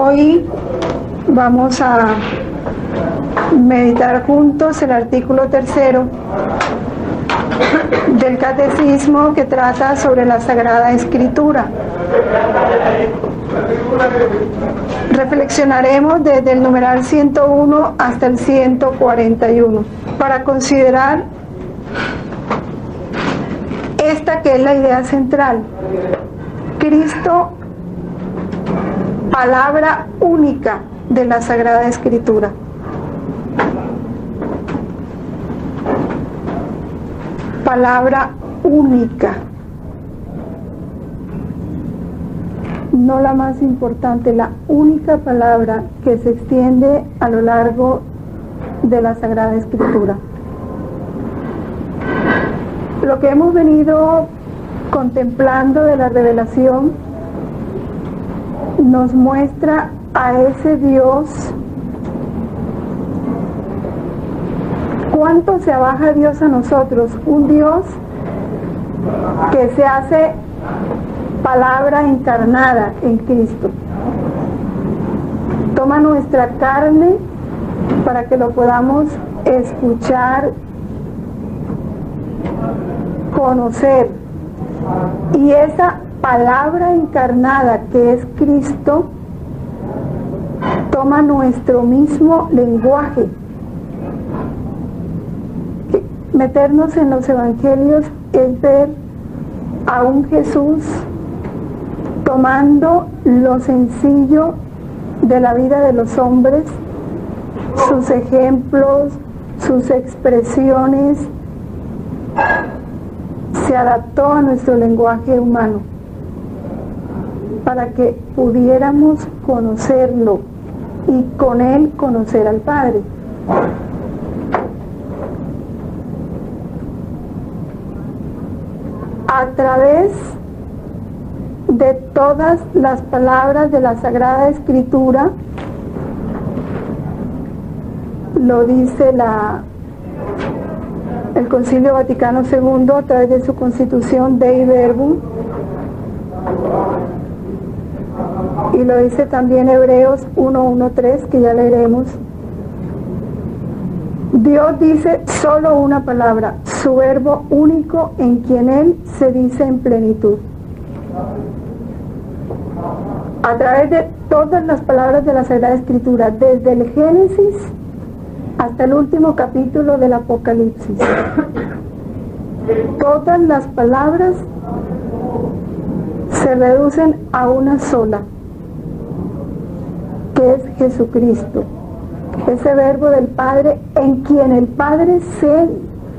Hoy vamos a meditar juntos el artículo 3 del Catecismo que trata sobre la Sagrada Escritura. Reflexionaremos desde el numeral 101 hasta el 141 para considerar esta que es la idea central. Cristo, palabra única de la Sagrada Escritura. Palabra única. No la más importante, la única palabra que se extiende a lo largo de la Sagrada Escritura. Lo que hemos venido contemplando de la revelación nos muestra a ese Dios. ¿Cuánto se abaja Dios a nosotros? Un Dios que se hace palabra encarnada en Cristo. Toma nuestra carne para que lo podamos escuchar, conocer. Y esa palabra encarnada que es Cristo toma nuestro mismo lenguaje. Meternos en los evangelios es ver a un Jesús tomando lo sencillo de la vida de los hombres, sus ejemplos, sus expresiones, se adaptó a nuestro lenguaje humano para que pudiéramos conocerlo y con él conocer al Padre. A través de todas las palabras de la Sagrada Escritura, lo dice el Concilio Vaticano II a través de su Constitución Dei Verbum, y lo dice también Hebreos 1:1-3, que ya leeremos. Dios dice solo una palabra, su verbo único en quien Él se dice en plenitud. A través de todas las palabras de la Sagrada Escritura, desde el Génesis hasta el último capítulo del Apocalipsis, todas las palabras se reducen a una sola, que es Jesucristo. Ese verbo del Padre en quien el Padre se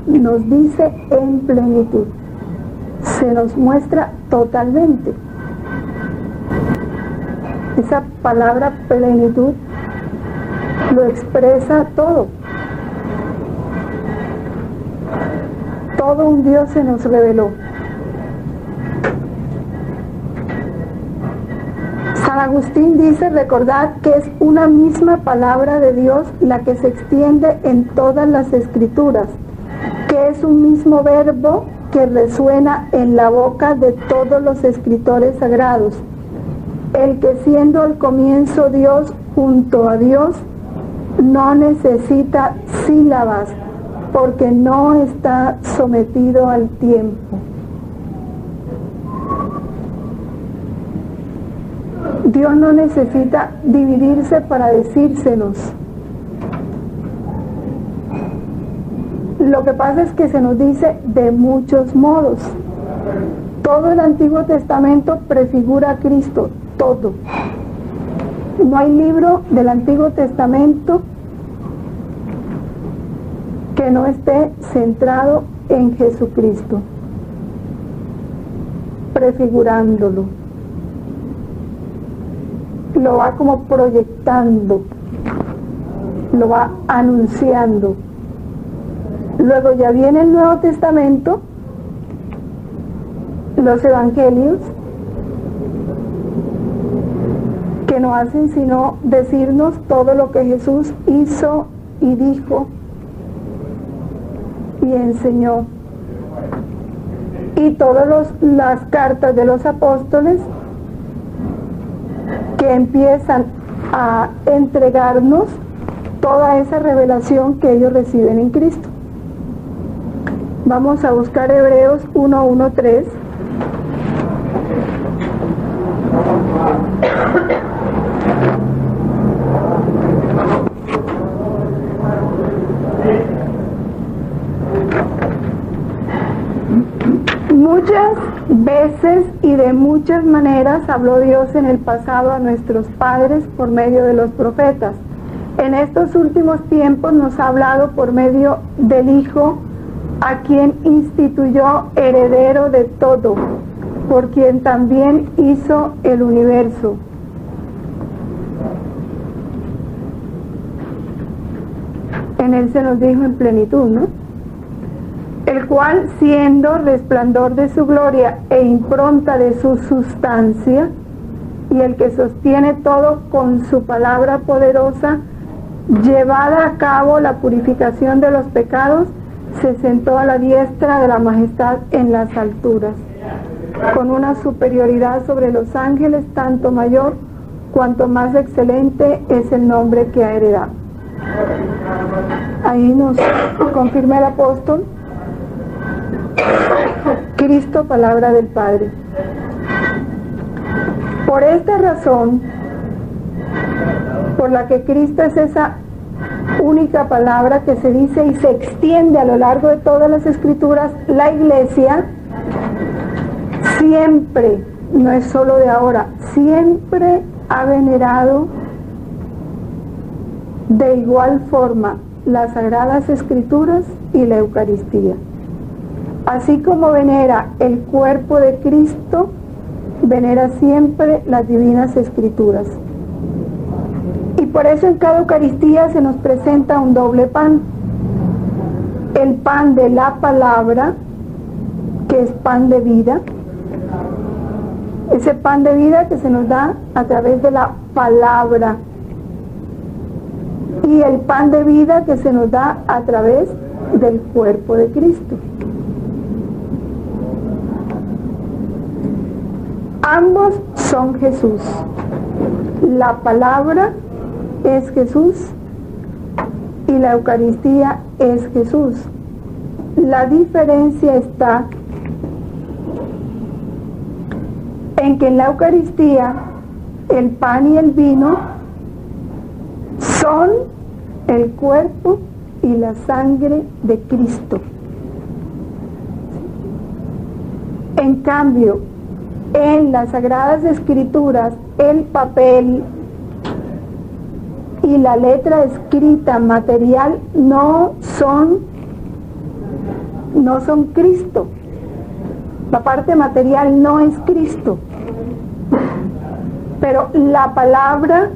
nos dice en plenitud, se nos muestra totalmente. Esa palabra plenitud lo expresa todo. Todo un Dios se nos reveló. San Agustín dice, recordad que es una misma palabra de Dios la que se extiende en todas las Escrituras, que es un mismo verbo que resuena en la boca de todos los escritores sagrados, el que siendo al comienzo Dios junto a Dios, no necesita sílabas, porque no está sometido al tiempo. Dios no necesita dividirse para decírselos. Lo que pasa es que se nos dice de muchos modos. Todo el Antiguo Testamento prefigura a Cristo, todo. No hay libro del Antiguo Testamento que no esté centrado en Jesucristo, prefigurándolo. Lo va como proyectando, lo va anunciando. Luego ya viene el Nuevo Testamento, los evangelios, que no hacen sino decirnos todo lo que Jesús hizo y dijo y enseñó. Y todas las cartas de los apóstoles que empiezan a entregarnos toda esa revelación que ellos reciben en Cristo. Vamos a buscar Hebreos 1:1-3. Muchas veces y de muchas maneras habló Dios en el pasado a nuestros padres por medio de los profetas. En estos últimos tiempos nos ha hablado por medio del Hijo, a quien instituyó heredero de todo, por quien también hizo el universo. En él se nos dijo en plenitud, ¿no? El cual, siendo resplandor de su gloria e impronta de su sustancia, y el que sostiene todo con su palabra poderosa, llevada a cabo la purificación de los pecados, se sentó a la diestra de la majestad en las alturas, con una superioridad sobre los ángeles, tanto mayor cuanto más excelente es el nombre que ha heredado. Ahí nos confirma el apóstol: Cristo, palabra del Padre. Por esta razón, por la que Cristo es esa única palabra que se dice y se extiende a lo largo de todas las Escrituras, la Iglesia siempre, no es solo de ahora, siempre ha venerado de igual forma las Sagradas Escrituras y la Eucaristía. Así como venera el cuerpo de Cristo, venera siempre las Divinas Escrituras. Y por eso en cada Eucaristía se nos presenta un doble pan. El pan de la palabra, que es pan de vida. Ese pan de vida que se nos da a través de la palabra. Y el pan de vida que se nos da a través del cuerpo de Cristo. Ambos son Jesús. La palabra es Jesús y la Eucaristía es Jesús. La diferencia está en que en la Eucaristía el pan y el vino son el cuerpo y la sangre de Cristo. En cambio, en las Sagradas Escrituras, el papel y la letra escrita material no son Cristo. La parte material no es Cristo. Pero la palabra,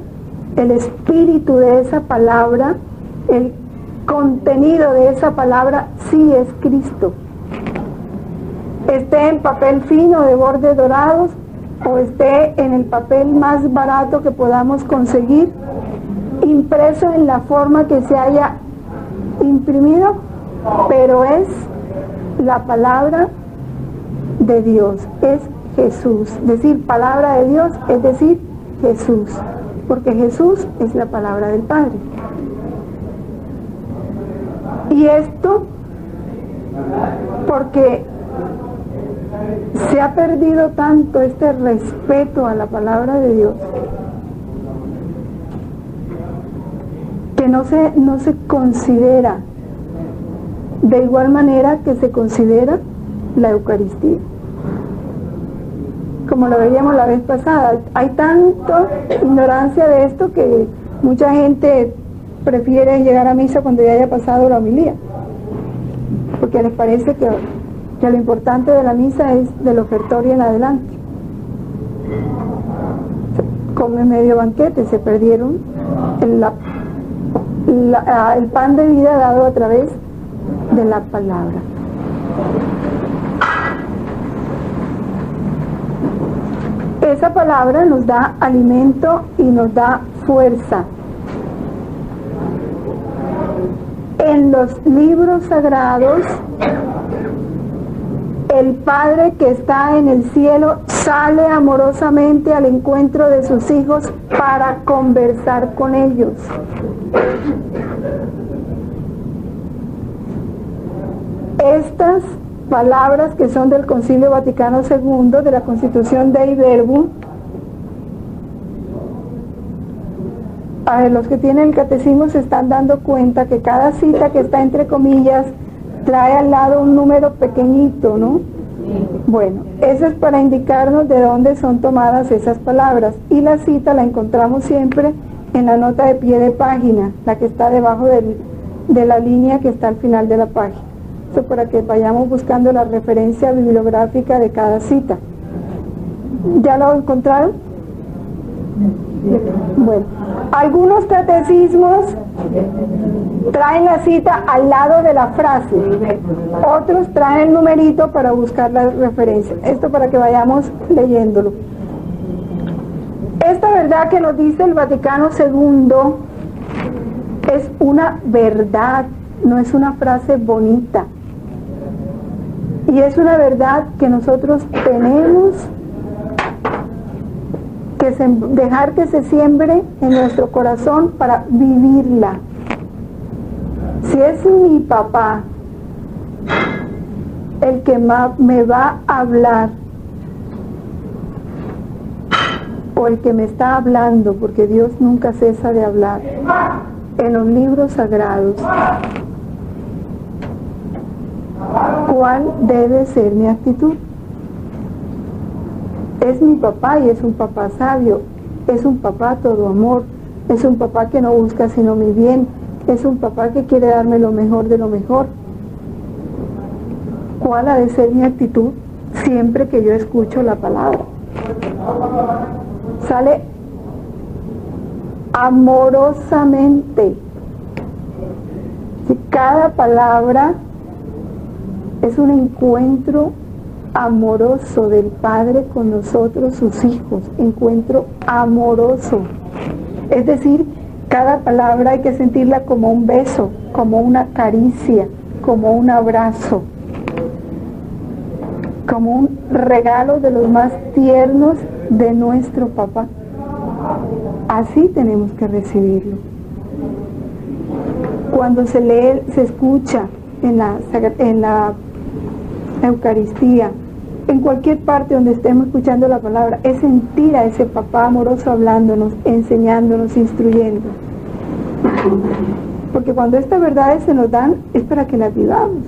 el espíritu de esa palabra, el contenido de esa palabra sí es Cristo. Esté en papel fino de bordes dorados o esté en el papel más barato que podamos conseguir, impreso en la forma que se haya imprimido, pero es la palabra de Dios, es Jesús. Decir palabra de Dios es decir Jesús, porque Jesús es la palabra del Padre. Y esto porque se ha perdido tanto este respeto a la palabra de Dios que no se considera de igual manera que se considera la Eucaristía. Como lo veíamos la vez pasada, hay tanta ignorancia de esto que mucha gente prefiere llegar a misa cuando ya haya pasado la homilía, porque les parece que lo importante de la misa es del ofertorio en adelante. Come medio banquete, se perdieron el pan de vida dado a través de la palabra. Esa palabra nos da alimento y nos da fuerza. En los libros sagrados, el Padre que está en el cielo sale amorosamente al encuentro de sus hijos para conversar con ellos. Estas palabras que son del Concilio Vaticano II, de la Constitución Dei Verbum, a ver, los que tienen el catecismo se están dando cuenta que cada cita que está entre comillas trae al lado un número pequeñito, ¿no? Bueno, eso es para indicarnos de dónde son tomadas esas palabras, y la cita la encontramos siempre en la nota de pie de página, la que está debajo de la línea que está al final de la página. Esto para que vayamos buscando la referencia bibliográfica de cada cita. ¿Ya lo encontraron? Bueno, algunos catecismos traen la cita al lado de la frase, otros traen el numerito para buscar la referencia. Esto para que vayamos leyéndolo. Esta verdad que nos dice el Vaticano II es una verdad, no es una frase bonita. Y es una verdad que nosotros tenemos que dejar que se siembre en nuestro corazón para vivirla. Si es mi papá el que me va a hablar, o el que me está hablando, porque Dios nunca cesa de hablar, en los libros sagrados, ¿cuál debe ser mi actitud? Es mi papá y es un papá sabio, es un papá todo amor, es un papá que no busca sino mi bien, es un papá que quiere darme lo mejor de lo mejor. ¿Cuál ha de ser mi actitud siempre que yo escucho la palabra? Sale amorosamente. Cada palabra es un encuentro amoroso del Padre con nosotros, sus hijos, encuentro amoroso. Es decir, cada palabra hay que sentirla como un beso, como una caricia, como un abrazo, como un regalo de los más tiernos de nuestro papá. Así tenemos que recibirlo. Cuando se lee, se escucha en la Eucaristía, en cualquier parte donde estemos escuchando la palabra, es sentir a ese papá amoroso hablándonos, enseñándonos, instruyendo. Porque cuando estas verdades se nos dan, es para que las vivamos.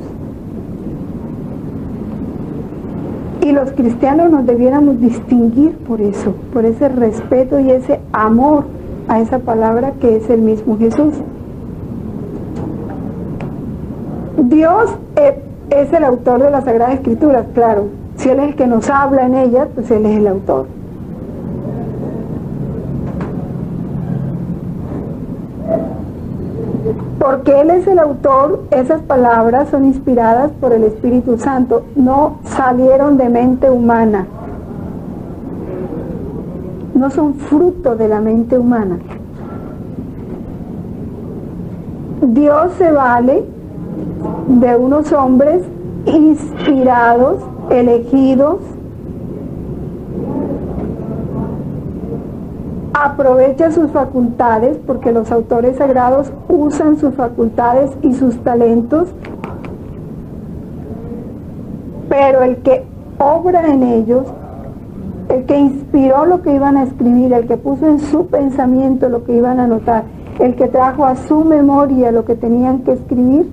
Y los cristianos nos debiéramos distinguir por eso, por ese respeto y ese amor a esa palabra que es el mismo Jesús. Dios es el autor de las Sagradas Escrituras, claro. Si Él es el que nos habla en ellas, pues Él es el autor. Porque Él es el autor, esas palabras son inspiradas por el Espíritu Santo, no salieron de mente humana, no son fruto de la mente humana. Dios se vale de unos hombres inspirados, elegidos, aprovecha sus facultades, porque los autores sagrados usan sus facultades y sus talentos, pero el que obra en ellos, el que inspiró lo que iban a escribir, el que puso en su pensamiento lo que iban a anotar, el que trajo a su memoria lo que tenían que escribir,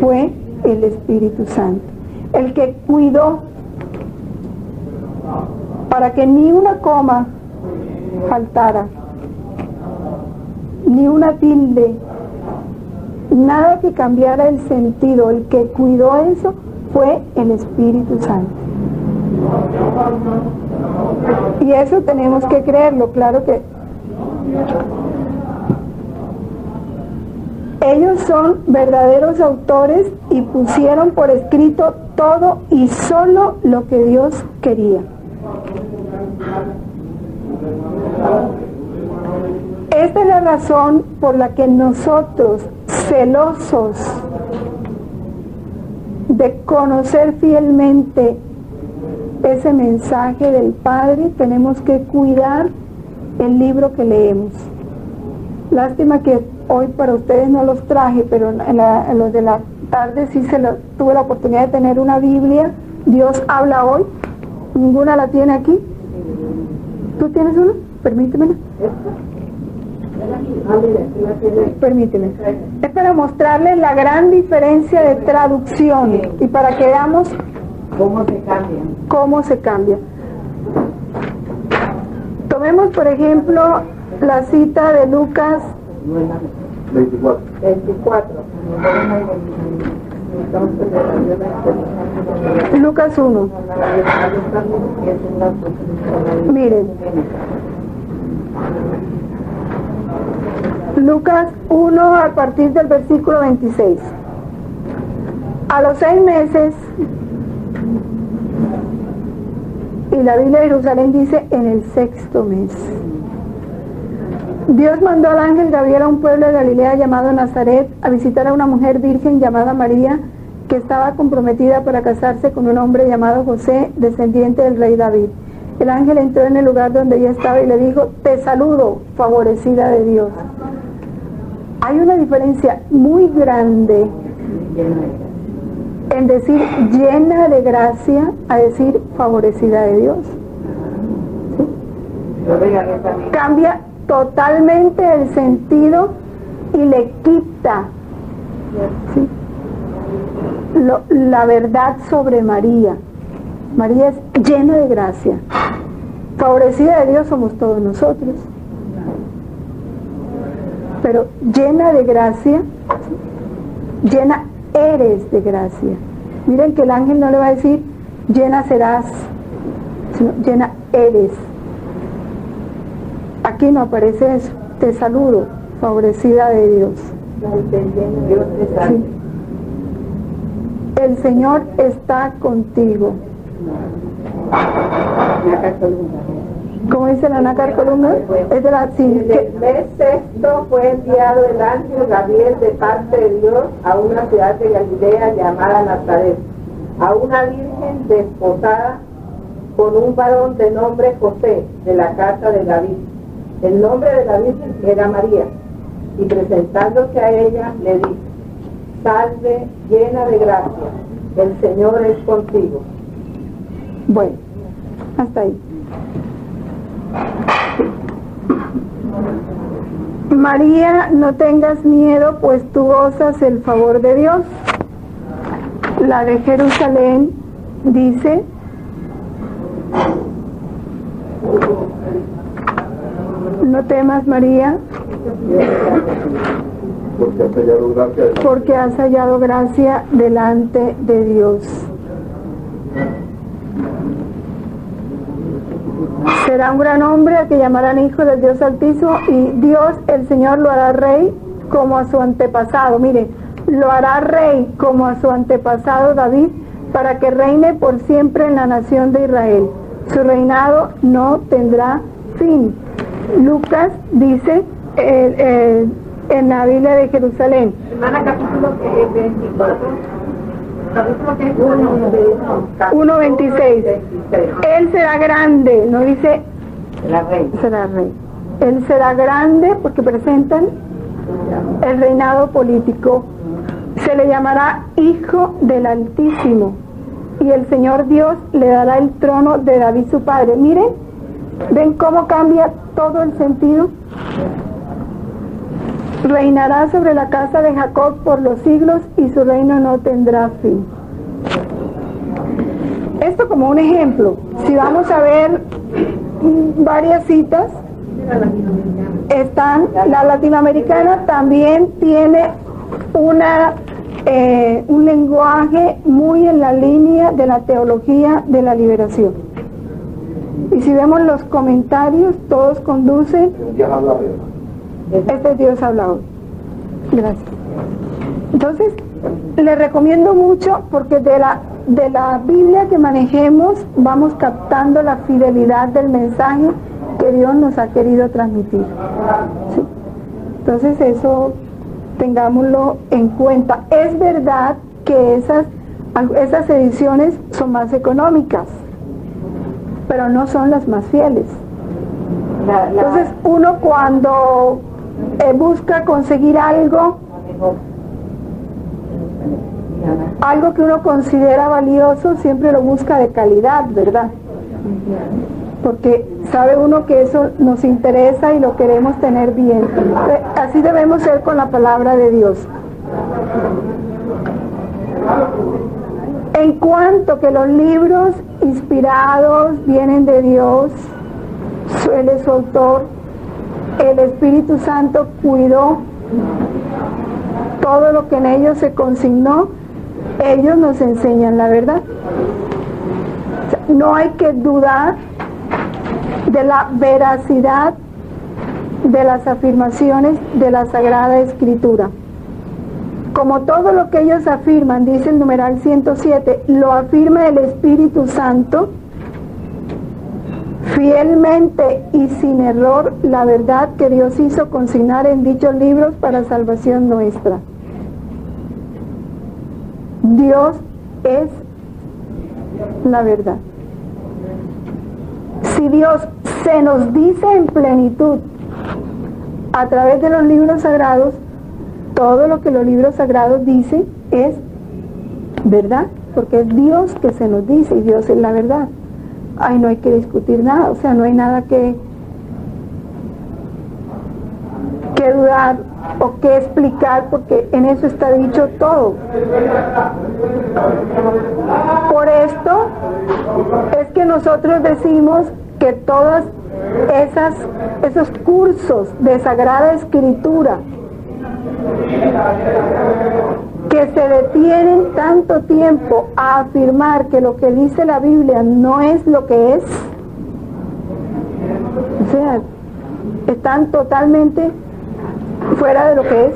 fue el Espíritu Santo. El que cuidó para que ni una coma faltara, ni una tilde, nada que cambiara el sentido. El que cuidó eso fue el Espíritu Santo. Y eso tenemos que creerlo, claro que ellos son verdaderos autores y pusieron por escrito todo y solo lo que Dios quería. Esta es la razón por la que nosotros, celosos de conocer fielmente ese mensaje del Padre, tenemos que cuidar el libro que leemos. Lástima que hoy para ustedes no los traje, pero en los de la tarde sí tuve la oportunidad de tener una Biblia. Dios habla hoy. ¿Ninguna la tiene aquí? ¿Tú tienes una? Permítemela. Permíteme. Es para mostrarles la gran diferencia de traducción y para que veamos cómo se cambia. Tomemos por ejemplo la cita de Lucas 24. Lucas 1. Miren, Lucas 1 a partir del versículo 26. A los 6 meses, y la Biblia de Jerusalén dice en el 6º mes, Dios mandó al ángel Gabriel a un pueblo de Galilea llamado Nazaret a visitar a una mujer virgen llamada María, que estaba comprometida para casarse con un hombre llamado José, descendiente del rey David. El ángel entró en el lugar donde ella estaba y le dijo: te saludo, favorecida de Dios. Hay una diferencia muy grande en decir llena de gracia a decir favorecida de Dios. ¿Sí? Cambia totalmente el sentido y le quita, ¿sí?, la verdad sobre María. María es llena de gracia. Favorecida de Dios somos todos nosotros. Pero llena de gracia, llena eres de gracia. Miren que el ángel no le va a decir llena serás, sino llena eres. Aquí no aparece eso. Te saludo, favorecida de Dios. Sí. El Señor está contigo. ¿Cómo dice la Nácar Columna? Es de la, sí, en el mes 6º fue enviado el ángel Gabriel de parte de Dios a una ciudad de Galilea llamada Nazaret, a una virgen desposada con un varón de nombre José, de la casa de David. El nombre de la virgen era María, y presentándose a ella le dijo: salve, llena de gracia, el Señor es contigo. Bueno, hasta ahí. María, no tengas miedo, pues tú gozas el favor de Dios. La de Jerusalén dice: no temas, María, porque has hallado gracia delante de Dios. Será un gran hombre al que llamarán hijo del Dios Altísimo, y Dios, el Señor, lo hará rey como a su antepasado. Mire, lo hará rey como a su antepasado David, para que reine por siempre en la nación de Israel. Su reinado no tendrá fin. Lucas dice en la Biblia de Jerusalén. Hermana, capítulo 24. 1:26. Él será grande, no dice será rey. Él será grande porque presentan el reinado político. Se le llamará Hijo del Altísimo, y el Señor Dios le dará el trono de David su padre. Miren, ¿ven cómo cambia todo el sentido? Reinará sobre la casa de Jacob por los siglos, y su reino no tendrá fin. Esto como un ejemplo. Si vamos a ver varias citas, la latinoamericana también tiene un lenguaje muy en la línea de la teología de la liberación. Y si vemos los comentarios, todos conducen. Este Dios habla hoy. Gracias. Entonces, les recomiendo mucho, porque de la Biblia que manejemos vamos captando la fidelidad del mensaje que Dios nos ha querido transmitir. ¿Sí? Entonces eso tengámoslo en cuenta. Es verdad que Esas ediciones son más económicas, pero no son las más fieles. Entonces uno cuando busca conseguir algo que uno considera valioso, siempre lo busca de calidad, ¿verdad? Porque sabe uno que eso nos interesa y lo queremos tener bien. Así debemos ser con la palabra de Dios. En cuanto que los libros inspirados vienen de Dios, Él es su autor, el Espíritu Santo cuidó todo lo que en ellos se consignó, ellos nos enseñan la verdad. O sea, no hay que dudar de la veracidad de las afirmaciones de la Sagrada Escritura. Como todo lo que ellos afirman, dice el numeral 107, lo afirma el Espíritu Santo, fielmente y sin error, la verdad que Dios hizo consignar en dichos libros para salvación nuestra. Dios es la verdad. Si Dios se nos dice en plenitud a través de los libros sagrados, todo lo que los libros sagrados dicen es verdad, porque es Dios que se nos dice y Dios es la verdad. Ahí no hay que discutir nada, o sea, no hay nada que dudar o que explicar, porque en eso está dicho todo. Por esto es que nosotros decimos que todos esos cursos de Sagrada Escritura que se detienen tanto tiempo a afirmar que lo que dice la Biblia no es lo que es, o sea, están totalmente fuera de lo que es.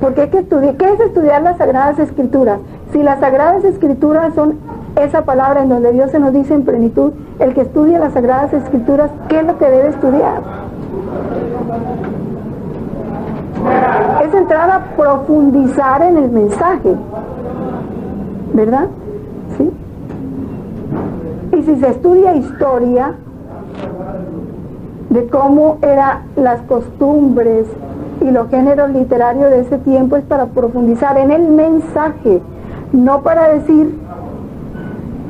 Porque hay que estudiar. ¿Qué es estudiar las Sagradas Escrituras? Si las Sagradas Escrituras son esa palabra en donde Dios se nos dice en plenitud, el que estudia las Sagradas Escrituras, ¿qué es lo que debe estudiar? Es entrar a profundizar en el mensaje, ¿verdad? ¿Sí? Y si se estudia historia de cómo eran las costumbres y los géneros literarios de ese tiempo, es para profundizar en el mensaje, no para decir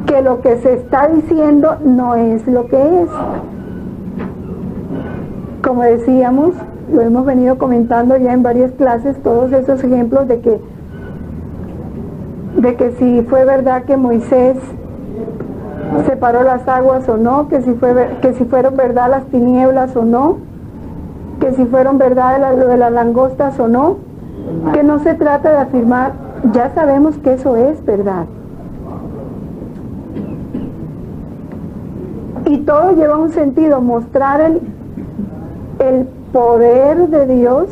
que lo que se está diciendo no es lo que es. Como decíamos, lo hemos venido comentando ya en varias clases, todos esos ejemplos de que si fue verdad que Moisés separó las aguas o no, que si fueron verdad las tinieblas o no, que si fueron verdad lo de las langostas o no, que no se trata de afirmar, ya sabemos que eso es verdad. Y todo lleva un sentido, mostrar el poder de Dios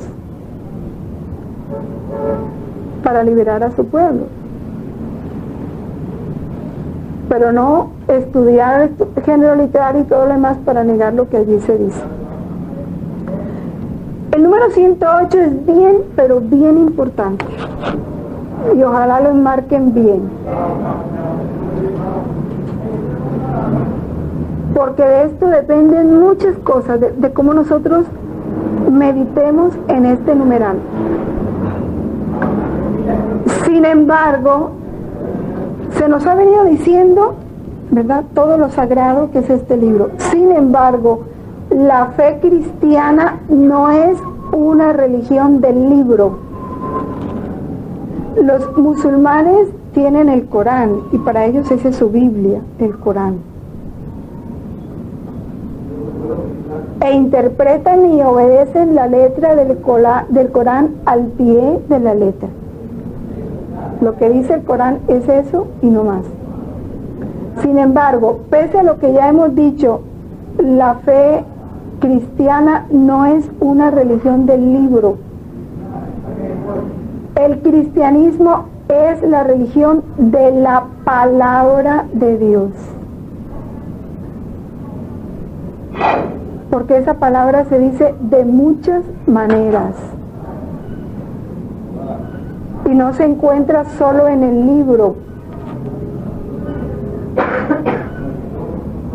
para liberar a su pueblo. Pero no estudiar el género literario y todo lo demás para negar lo que allí se dice. El número 108 es bien, pero bien importante. Y ojalá lo enmarquen bien. Porque de esto dependen muchas cosas, de cómo nosotros meditemos en este numeral. Sin embargo, se nos ha venido diciendo, ¿verdad?, todo lo sagrado que es este libro. Sin embargo, la fe cristiana no es una religión del libro. Los musulmanes tienen el Corán y para ellos esa es su Biblia, el Corán. E interpretan y obedecen la letra del Corán al pie de la letra. Lo que dice el Corán es eso y no más. Sin embargo, pese a lo que ya hemos dicho, la fe cristiana no es una religión del libro. El cristianismo es la religión de la palabra de Dios. Porque esa palabra se dice de muchas maneras. y no se encuentra solo en el libro.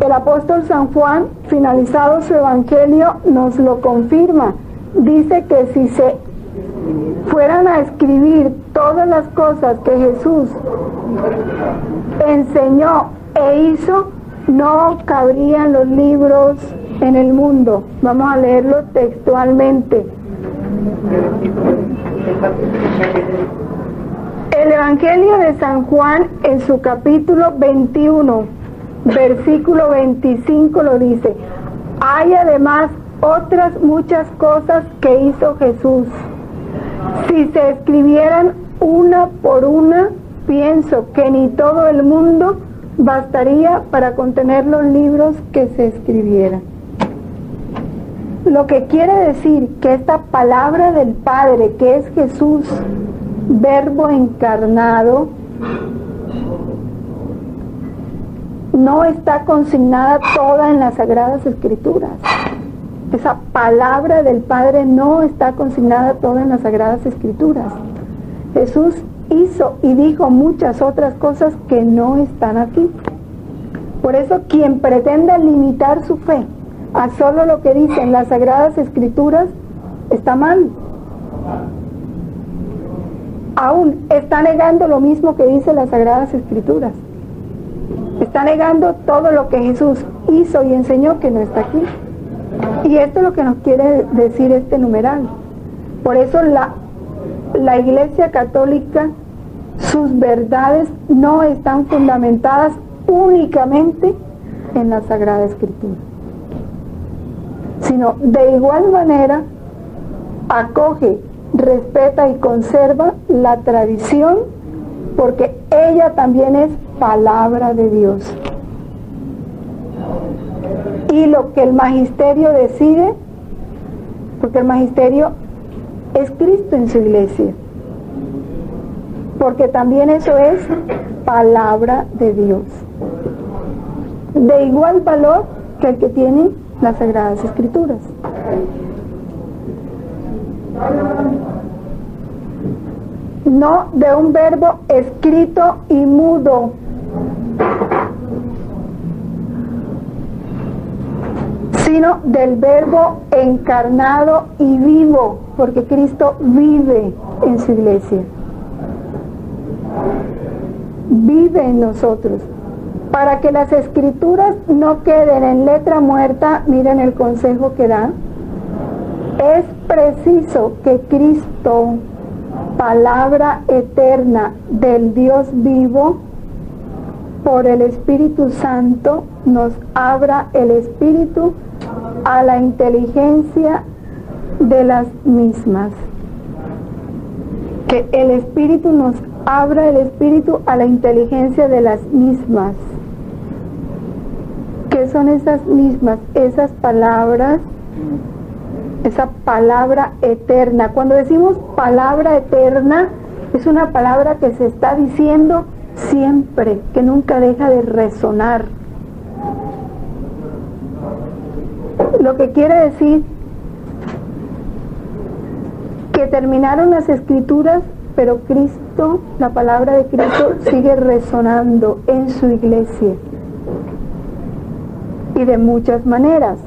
El apóstol San Juan, finalizado su evangelio, nos lo confirma. Dice que si se fueran a escribir todas las cosas que Jesús enseñó e hizo, no cabrían los libros en el mundo. Vamos a leerlo textualmente. El Evangelio de San Juan, en su capítulo 21, versículo 25, lo dice: hay además otras muchas cosas que hizo Jesús. Si se escribieran una por una, pienso que ni todo el mundo bastaría para contener los libros que se escribieran. Lo que quiere decir que esta palabra del Padre, que es Jesús, Verbo encarnado, no está consignada toda en las Sagradas Escrituras. Esa palabra del Padre no está consignada toda en las Sagradas Escrituras. Jesús hizo y dijo muchas otras cosas que no están aquí. Por eso quien pretenda limitar su fe a solo lo que dicen las Sagradas Escrituras está mal. Aún está negando lo mismo que dice las Sagradas Escrituras. Está negando todo lo que Jesús hizo y enseñó que no está aquí. Y esto es lo que nos quiere decir este numeral. Por eso la Iglesia Católica, sus verdades no están fundamentadas únicamente en la Sagrada Escritura, sino de igual manera acoge, respeta y conserva la tradición, porque ella también es palabra de Dios. Y lo que el magisterio decide, porque el magisterio es Cristo en su iglesia, porque también eso es palabra de Dios, de igual valor que el que tienen las Sagradas Escrituras. No de un verbo escrito y mudo, sino del verbo encarnado y vivo, porque Cristo vive en su iglesia, vive en nosotros. Para que las Escrituras no queden en letra muerta, miren el consejo que da: es preciso que Cristo, palabra eterna del Dios vivo, por el Espíritu Santo nos abra el espíritu a la inteligencia de las mismas. Que el Espíritu nos abra el espíritu a la inteligencia de las mismas. ¿Qué son esas mismas? Esas palabras, esa palabra eterna. Cuando decimos palabra eterna, es una palabra que se está diciendo siempre, que nunca deja de resonar. Lo que quiere decir que terminaron las Escrituras, pero Cristo, la palabra de Cristo, sigue resonando en su iglesia, y de muchas maneras.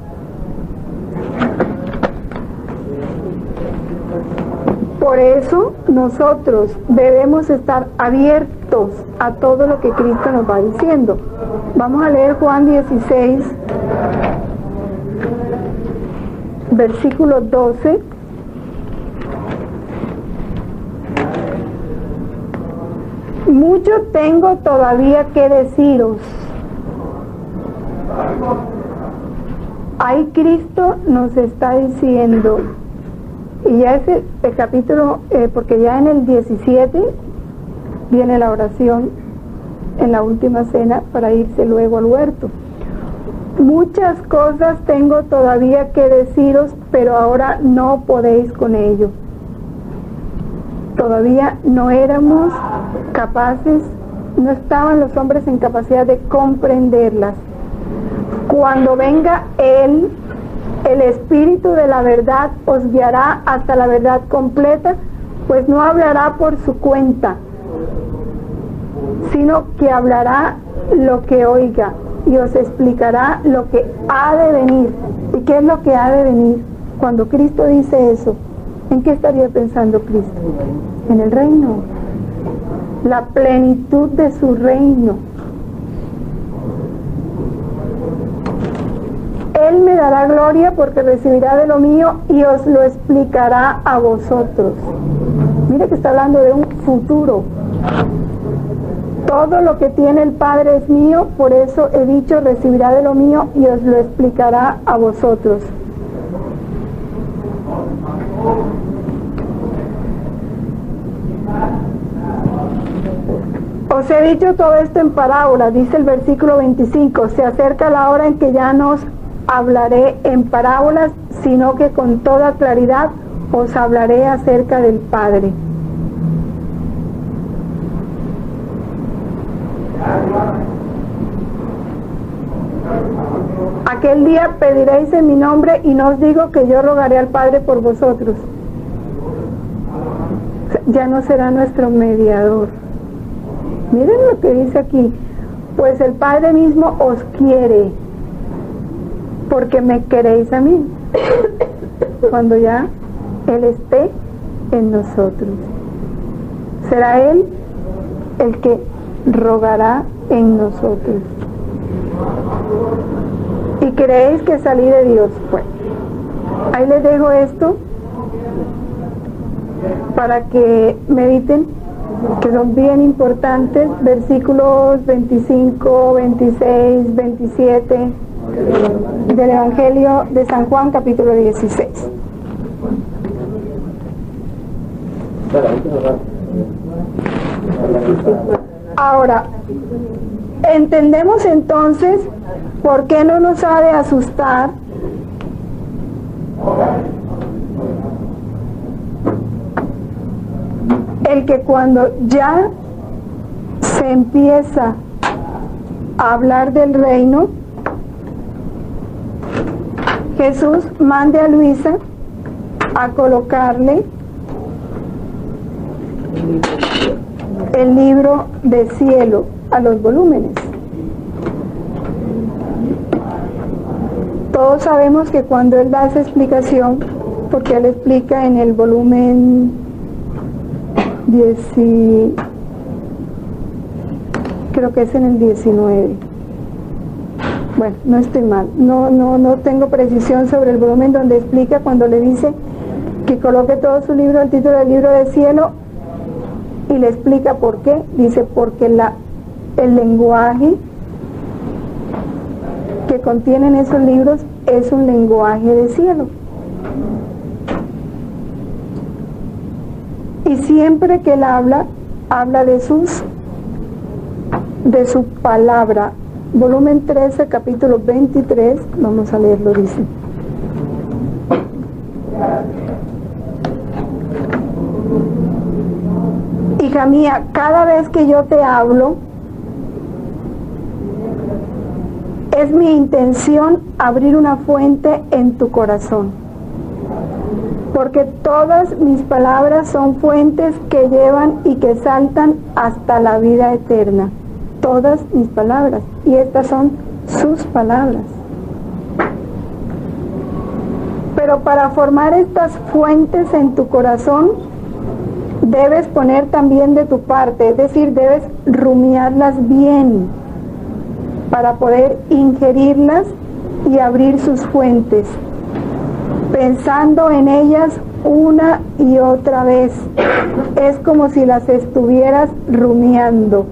Por eso nosotros debemos estar abiertos a todo lo que Cristo nos va diciendo. Vamos a leer Juan 16, versículo 12. Mucho tengo todavía que deciros. Ahí Cristo nos está diciendo, y ya es el capítulo, porque ya en el 17 viene la oración en la última cena para irse luego al huerto. Muchas cosas tengo todavía que deciros, pero ahora no podéis con ello. Todavía no éramos capaces, no estaban los hombres en capacidad de comprenderlas. Cuando venga Él, el Espíritu de la verdad os guiará hasta la verdad completa, pues no hablará por su cuenta, sino que hablará lo que oiga y os explicará lo que ha de venir. ¿Y qué es lo que ha de venir? Cuando Cristo dice eso, ¿en qué estaría pensando Cristo? En el reino, la plenitud de su reino. Él me dará gloria porque recibirá de lo mío y os lo explicará a vosotros. Mire que está hablando de un futuro. Todo lo que tiene el Padre es mío, por eso he dicho, recibirá de lo mío y os lo explicará a vosotros. Os he dicho todo esto en parábolas, dice el versículo 25, se acerca la hora en que ya no os hablaré en parábolas, sino que con toda claridad os hablaré acerca del Padre. Aquel día pediréis en mi nombre y no os digo que yo rogaré al Padre por vosotros. Ya no será nuestro mediador. Miren lo que dice aquí, pues el Padre mismo os quiere, porque me queréis a mí, cuando ya Él esté en nosotros. Será Él el que rogará en nosotros. ¿Y creéis que salí de Dios? Pues, ahí les dejo esto para que mediten, que son bien importantes, versículos 25, 26, 27 del Evangelio de San Juan, capítulo 16. Ahora, entendemos entonces por qué no nos ha de asustar el que cuando ya se empieza a hablar del reino, Jesús mande a Luisa a colocarle el libro de cielo a los volúmenes. Todos sabemos que cuando él da esa explicación, porque él explica en el volumen 10, creo que es en el 19. Bueno, no estoy mal, no tengo precisión sobre el volumen donde explica cuando le dice que coloque todo su libro, el título del libro de cielo, y le explica por qué. Dice, porque el lenguaje que contienen esos libros es un lenguaje de cielo. Y siempre que él habla de su palabra. Volumen 13, capítulo 23, vamos a leerlo, dice. Hija mía, cada vez que yo te hablo, es mi intención abrir una fuente en tu corazón, porque todas mis palabras son fuentes que llevan y que saltan hasta la vida eterna. Todas mis palabras, y estas son sus palabras. Pero para formar estas fuentes en tu corazón, debes poner también de tu parte, es decir, debes rumiarlas bien para poder ingerirlas y abrir sus fuentes, pensando en ellas una y otra vez. Es como si las estuvieras rumiando,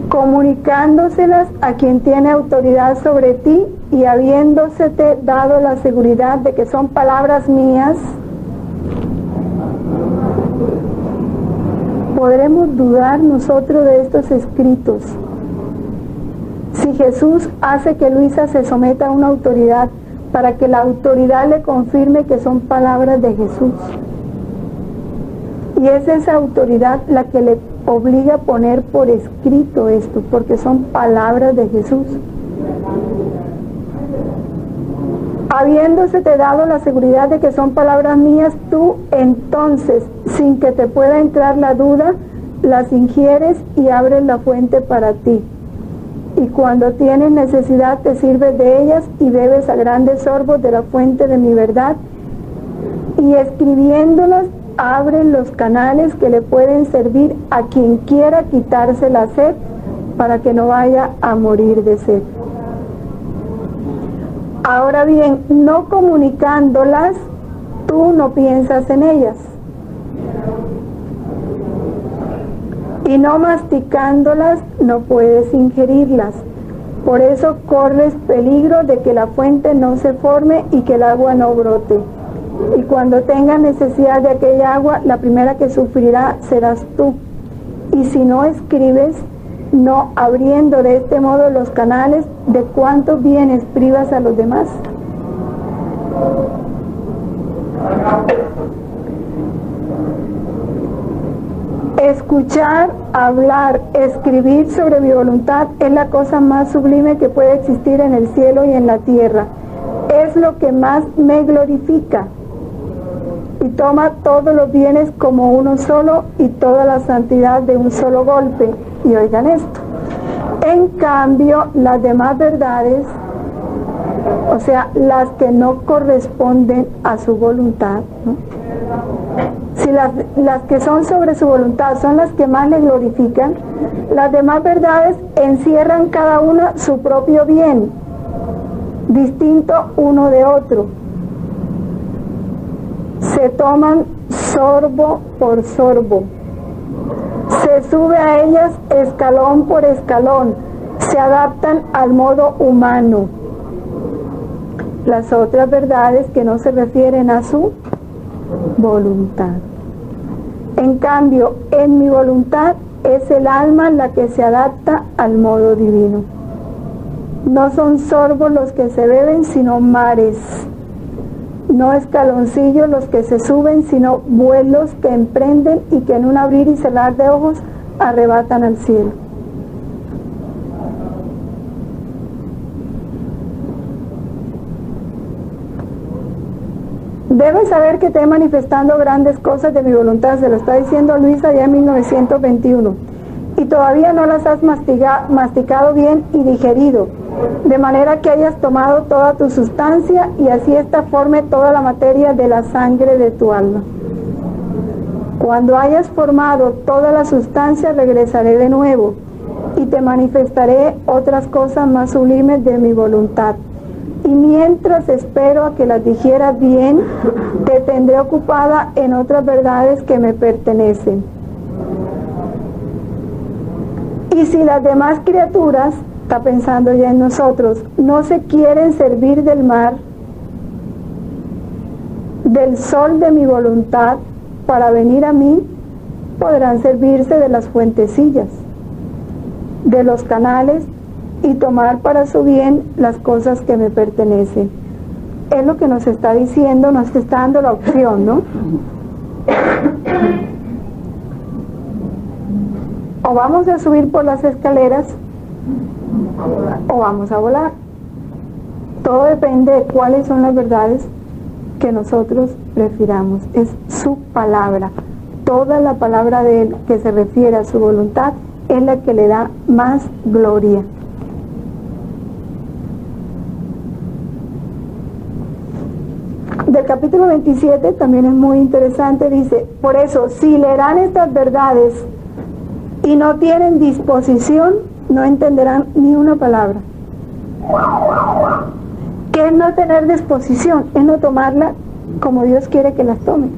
comunicándoselas a quien tiene autoridad sobre ti y habiéndosete dado la seguridad de que son palabras mías. ¿Podremos dudar nosotros de estos escritos? Si Jesús hace que Luisa se someta a una autoridad para que la autoridad le confirme que son palabras de Jesús, y es esa autoridad la que le obliga a poner por escrito esto, porque son palabras de Jesús. Habiéndose te dado la seguridad de que son palabras mías, tú entonces, sin que te pueda entrar la duda, las ingieres y abres la fuente para ti. Y cuando tienes necesidad te sirves de ellas y bebes a grandes sorbos de la fuente de mi verdad, y escribiéndolas abres los canales que le pueden servir a quien quiera quitarse la sed para que no vaya a morir de sed. Ahora bien, no comunicándolas, tú no piensas en ellas. Y no masticándolas, no puedes ingerirlas. Por eso corres peligro de que la fuente no se forme y que el agua no brote. Y cuando tengas necesidad de aquella agua, la primera que sufrirá serás tú. Y si no escribes, no abriendo de este modo los canales, ¿de cuántos bienes privas a los demás? Escuchar, hablar, escribir sobre mi voluntad es la cosa más sublime que puede existir en el cielo y en la tierra. Es lo que más me glorifica. Y toma todos los bienes como uno solo y toda la santidad de un solo golpe. Y oigan esto. En cambio, las demás verdades, o sea, las que no corresponden a su voluntad, ¿no? Si las que son sobre su voluntad son las que más le glorifican, las demás verdades encierran cada una su propio bien, distinto uno de otro. Se toman sorbo por sorbo. Se sube a ellas escalón por escalón, se adaptan al modo humano. Las otras verdades que no se refieren a su voluntad. En cambio, en mi voluntad es el alma la que se adapta al modo divino. No son sorbos los que se beben, sino mares. No escaloncillos los que se suben, sino vuelos que emprenden y que en un abrir y cerrar de ojos arrebatan al cielo. Debes saber que te he manifestado grandes cosas de mi voluntad, se lo está diciendo Luisa ya en 1921, y todavía no las has masticado bien y digerido, de manera que hayas tomado toda tu sustancia y así esta forme toda la materia de la sangre de tu alma. Cuando hayas formado toda la sustancia, regresaré de nuevo y te manifestaré otras cosas más sublimes de mi voluntad. Y mientras espero a que las digieras bien, te tendré ocupada en otras verdades que me pertenecen. Y si las demás criaturas, está pensando ya en nosotros, no se quieren servir del mar, del sol de mi voluntad, para venir a mí, podrán servirse de las fuentecillas, de los canales, y tomar para su bien las cosas que me pertenecen. Es lo que nos está diciendo, nos está dando la opción, ¿no? O vamos a subir por las escaleras o vamos a volar. Todo depende de cuáles son las verdades que nosotros prefiramos. Es su palabra. Toda la palabra de Él que se refiere a su voluntad es la que le da más gloria. Del capítulo 27 también es muy interesante, dice, por eso, si leerán estas verdades y no tienen disposición, no entenderán ni una palabra. ¿Qué es no tener disposición? Es no tomarla como Dios quiere que las tome.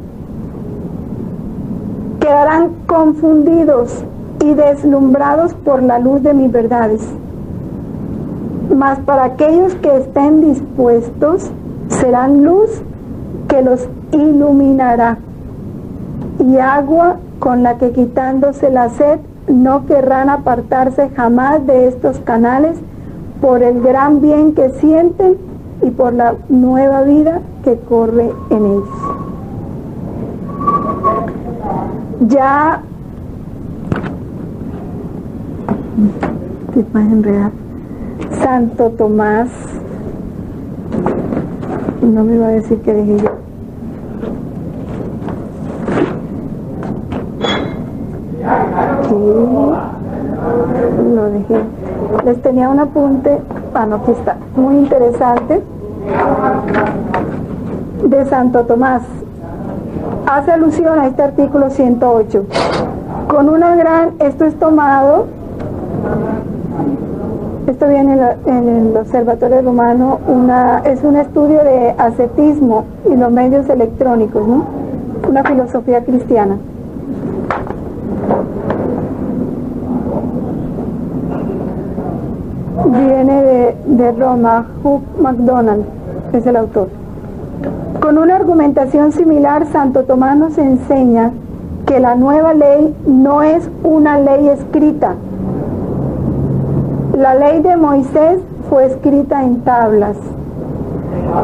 Quedarán confundidos y deslumbrados por la luz de mis verdades. Mas para aquellos que estén dispuestos, serán luz que los iluminará y agua con la que quitándose la sed no querrán apartarse jamás de estos canales por el gran bien que sienten y por la nueva vida que corre en ellos. Ya te vas a enredar. Santo Tomás No me va a decir que dejé yo. Lo dejé. Les tenía un apunte, aquí está, muy interesante, de Santo Tomás. Hace alusión a este artículo 108. Con una gran, esto es tomado, esto viene en el Observatorio Romano, es un estudio de ascetismo y los medios electrónicos, ¿no? Una filosofía cristiana. Viene de Roma, Hugh MacDonald es el autor. Con una argumentación similar, Santo Tomás nos enseña que la nueva ley no es una ley escrita. La ley de Moisés fue escrita en tablas,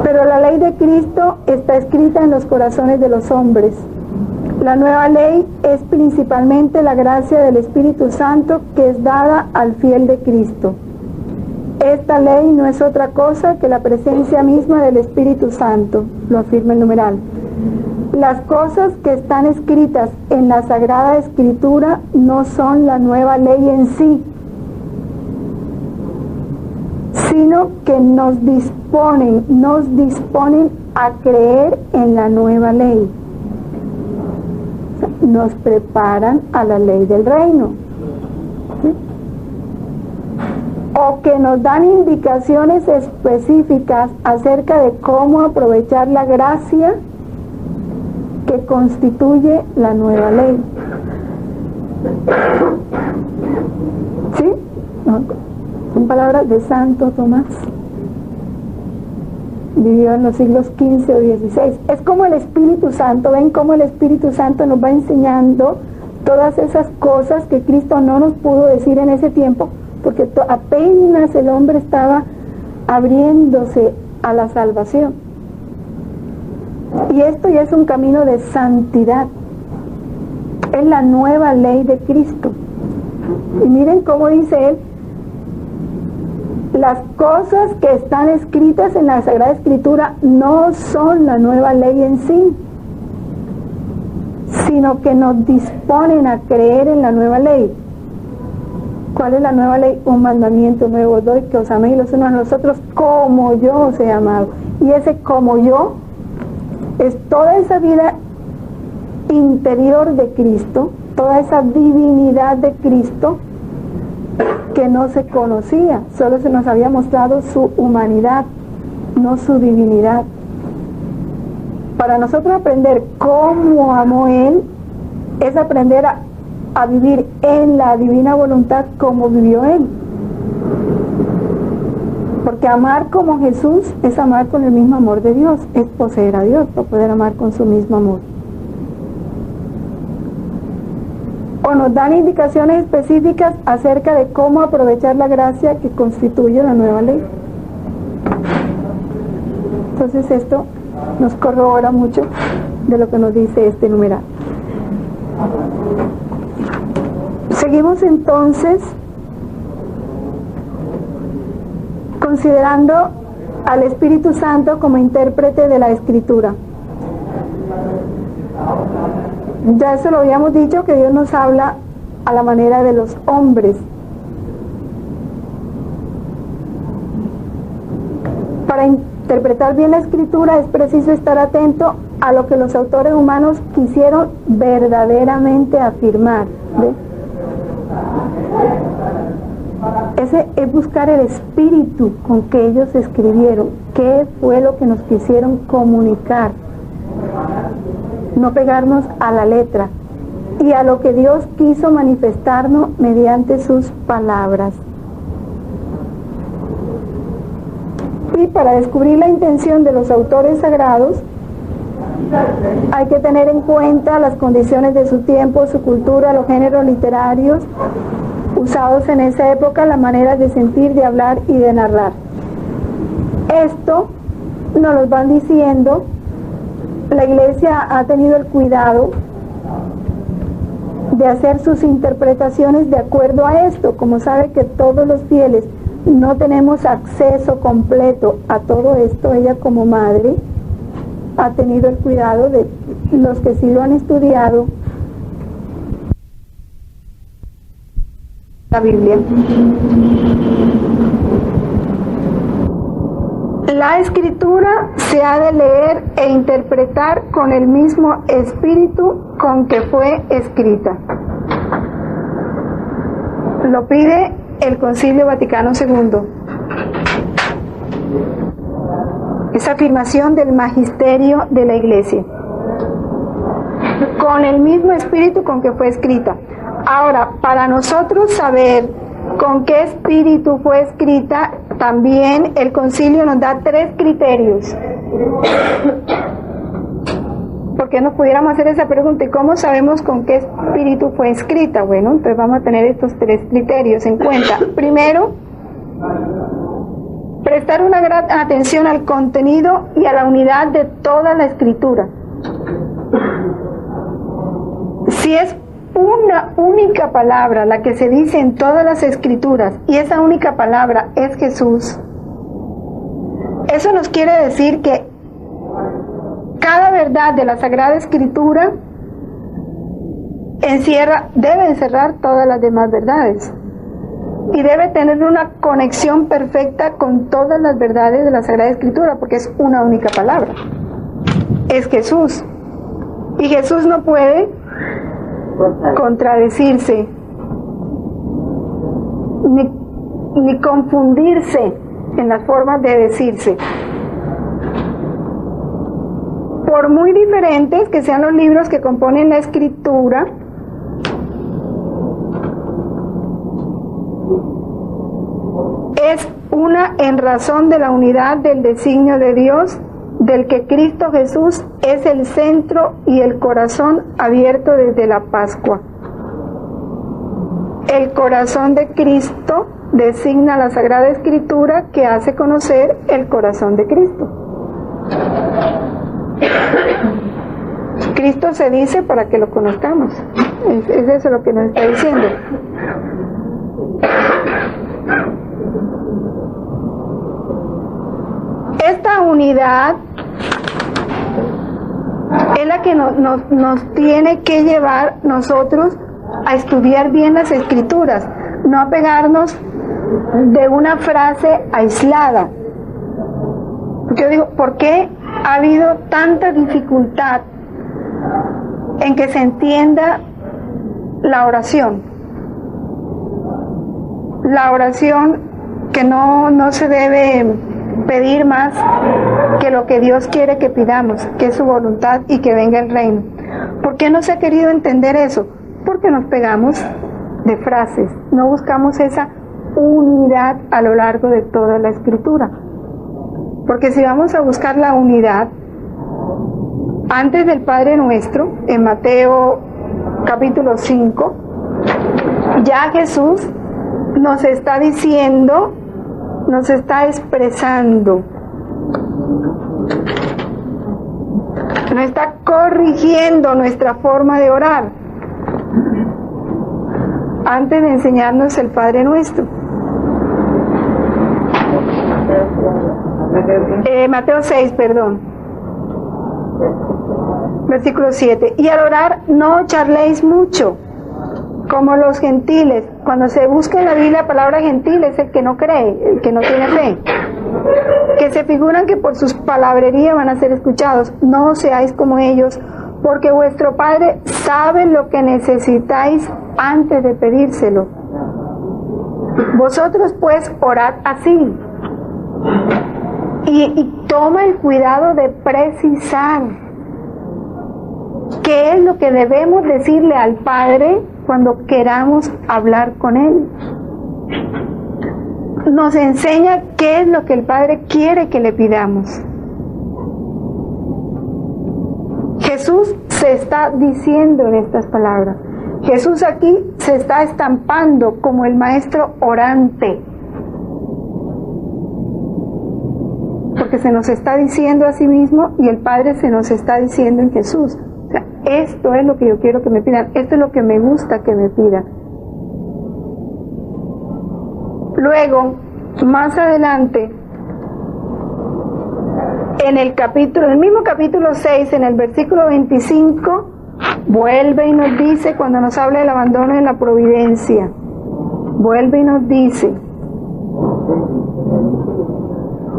pero la ley de Cristo está escrita en los corazones de los hombres. La nueva ley es principalmente la gracia del Espíritu Santo que es dada al fiel de Cristo. Esta ley no es otra cosa que la presencia misma del Espíritu Santo, lo afirma el numeral. Las cosas que están escritas en la Sagrada Escritura no son la nueva ley en sí, sino que nos disponen a creer en la nueva ley. Nos preparan a la ley del reino. ¿Sí? O que nos dan indicaciones específicas acerca de cómo aprovechar la gracia que constituye la nueva ley. ¿Sí? No, son palabras de Santo Tomás. Vivió en los siglos XV o XVI. Es como el Espíritu Santo, ven cómo el Espíritu Santo nos va enseñando todas esas cosas que Cristo no nos pudo decir en ese tiempo, porque apenas el hombre estaba abriéndose a la salvación. Y esto ya es un camino de santidad. Es la nueva ley de Cristo. Y miren cómo dice él: las cosas que están escritas en la Sagrada Escritura no son la nueva ley en sí, sino que nos disponen a creer en la nueva ley. ¿Cuál es la nueva ley? Un mandamiento nuevo doy, que os améis los unos a los otros como yo os he amado. Y ese como yo es toda esa vida interior de Cristo, toda esa divinidad de Cristo que no se conocía, solo se nos había mostrado su humanidad, no su divinidad. Para nosotros aprender cómo amó Él, es aprender a vivir en la divina voluntad como vivió Él. Porque amar como Jesús es amar con el mismo amor de Dios, es poseer a Dios para poder amar con su mismo amor. O nos dan indicaciones específicas acerca de cómo aprovechar la gracia que constituye la nueva ley. Entonces esto nos corrobora mucho de lo que nos dice este numeral. Seguimos entonces considerando al Espíritu Santo como intérprete de la Escritura. Ya eso lo habíamos dicho, que Dios nos habla a la manera de los hombres. Para interpretar bien la Escritura es preciso estar atento a lo que los autores humanos quisieron verdaderamente afirmar. ¿Ve? Ese es buscar el espíritu con que ellos escribieron. ¿Qué fue lo que nos quisieron comunicar? No pegarnos a la letra y a lo que Dios quiso manifestarnos mediante sus palabras. Y para descubrir la intención de los autores sagrados hay que tener en cuenta las condiciones de su tiempo, su cultura, los géneros literarios usados en esa época, las maneras de sentir, de hablar y de narrar. Esto nos lo van diciendo. La Iglesia ha tenido el cuidado de hacer sus interpretaciones de acuerdo a esto. Como sabe que todos los fieles no tenemos acceso completo a todo esto, ella como madre ha tenido el cuidado de los que sí lo han estudiado la Biblia. La escritura se ha de leer e interpretar con el mismo espíritu con que fue escrita. Lo pide el Concilio Vaticano II. Es afirmación del magisterio de la Iglesia. Con el mismo espíritu con que fue escrita. Ahora, para nosotros saber con qué espíritu fue escrita, también el concilio nos da 3 criterios. ¿Por qué no pudiéramos hacer esa pregunta? ¿Y cómo sabemos con qué espíritu fue escrita? Bueno, entonces vamos a tener estos 3 criterios en cuenta. Primero, prestar una gran atención al contenido y a la unidad de toda la escritura. Si es una única palabra la que se dice en todas las escrituras y esa única palabra es Jesús, eso nos quiere decir que cada verdad de la Sagrada Escritura debe encerrar todas las demás verdades y debe tener una conexión perfecta con todas las verdades de la Sagrada Escritura, porque es una única palabra, es Jesús, y Jesús no puede contradecirse ni confundirse en las formas de decirse. Por muy diferentes que sean los libros que componen la escritura, es una en razón de la unidad del designio de Dios, del que Cristo Jesús es el centro y el corazón abierto desde la Pascua. El corazón de Cristo designa la Sagrada Escritura, que hace conocer el corazón de Cristo. Cristo se dice para que lo conozcamos. Es eso lo que nos está diciendo. Esta unidad es la que nos tiene que llevar nosotros a estudiar bien las Escrituras, no a pegarnos de una frase aislada. Yo digo, ¿por qué ha habido tanta dificultad en que se entienda la oración? La oración que no se debe pedir más que lo que Dios quiere que pidamos, que es su voluntad y que venga el reino. ¿Por qué no se ha querido entender eso? Porque nos pegamos de frases, no buscamos esa unidad a lo largo de toda la Escritura. Porque si vamos a buscar la unidad, antes del Padre Nuestro, en Mateo capítulo 5, ya Jesús nos está diciendo, nos está expresando, nos está corrigiendo nuestra forma de orar antes de enseñarnos el Padre Nuestro. Mateo 6, perdón, versículo 7. Y al orar no charléis mucho, como los gentiles. Cuando se busca en la Biblia la palabra gentil es el que no cree, el que no tiene fe, que se figuran que por sus palabrerías van a ser escuchados. No seáis como ellos, porque vuestro Padre sabe lo que necesitáis antes de pedírselo. Vosotros pues orad así, y toma el cuidado de precisar qué es lo que debemos decirle al Padre cuando queramos hablar con Él. Nos enseña qué es lo que el Padre quiere que le pidamos. Jesús se está diciendo en estas palabras. Jesús aquí se está estampando como el maestro orante, porque se nos está diciendo a sí mismo y el Padre se nos está diciendo en Jesús. O sea, esto es lo que yo quiero que me pidan, esto es lo que me gusta que me pidan. Luego, más adelante, En el mismo capítulo 6, en el versículo 25, vuelve y nos dice, cuando nos habla del abandono en la providencia, vuelve y nos dice: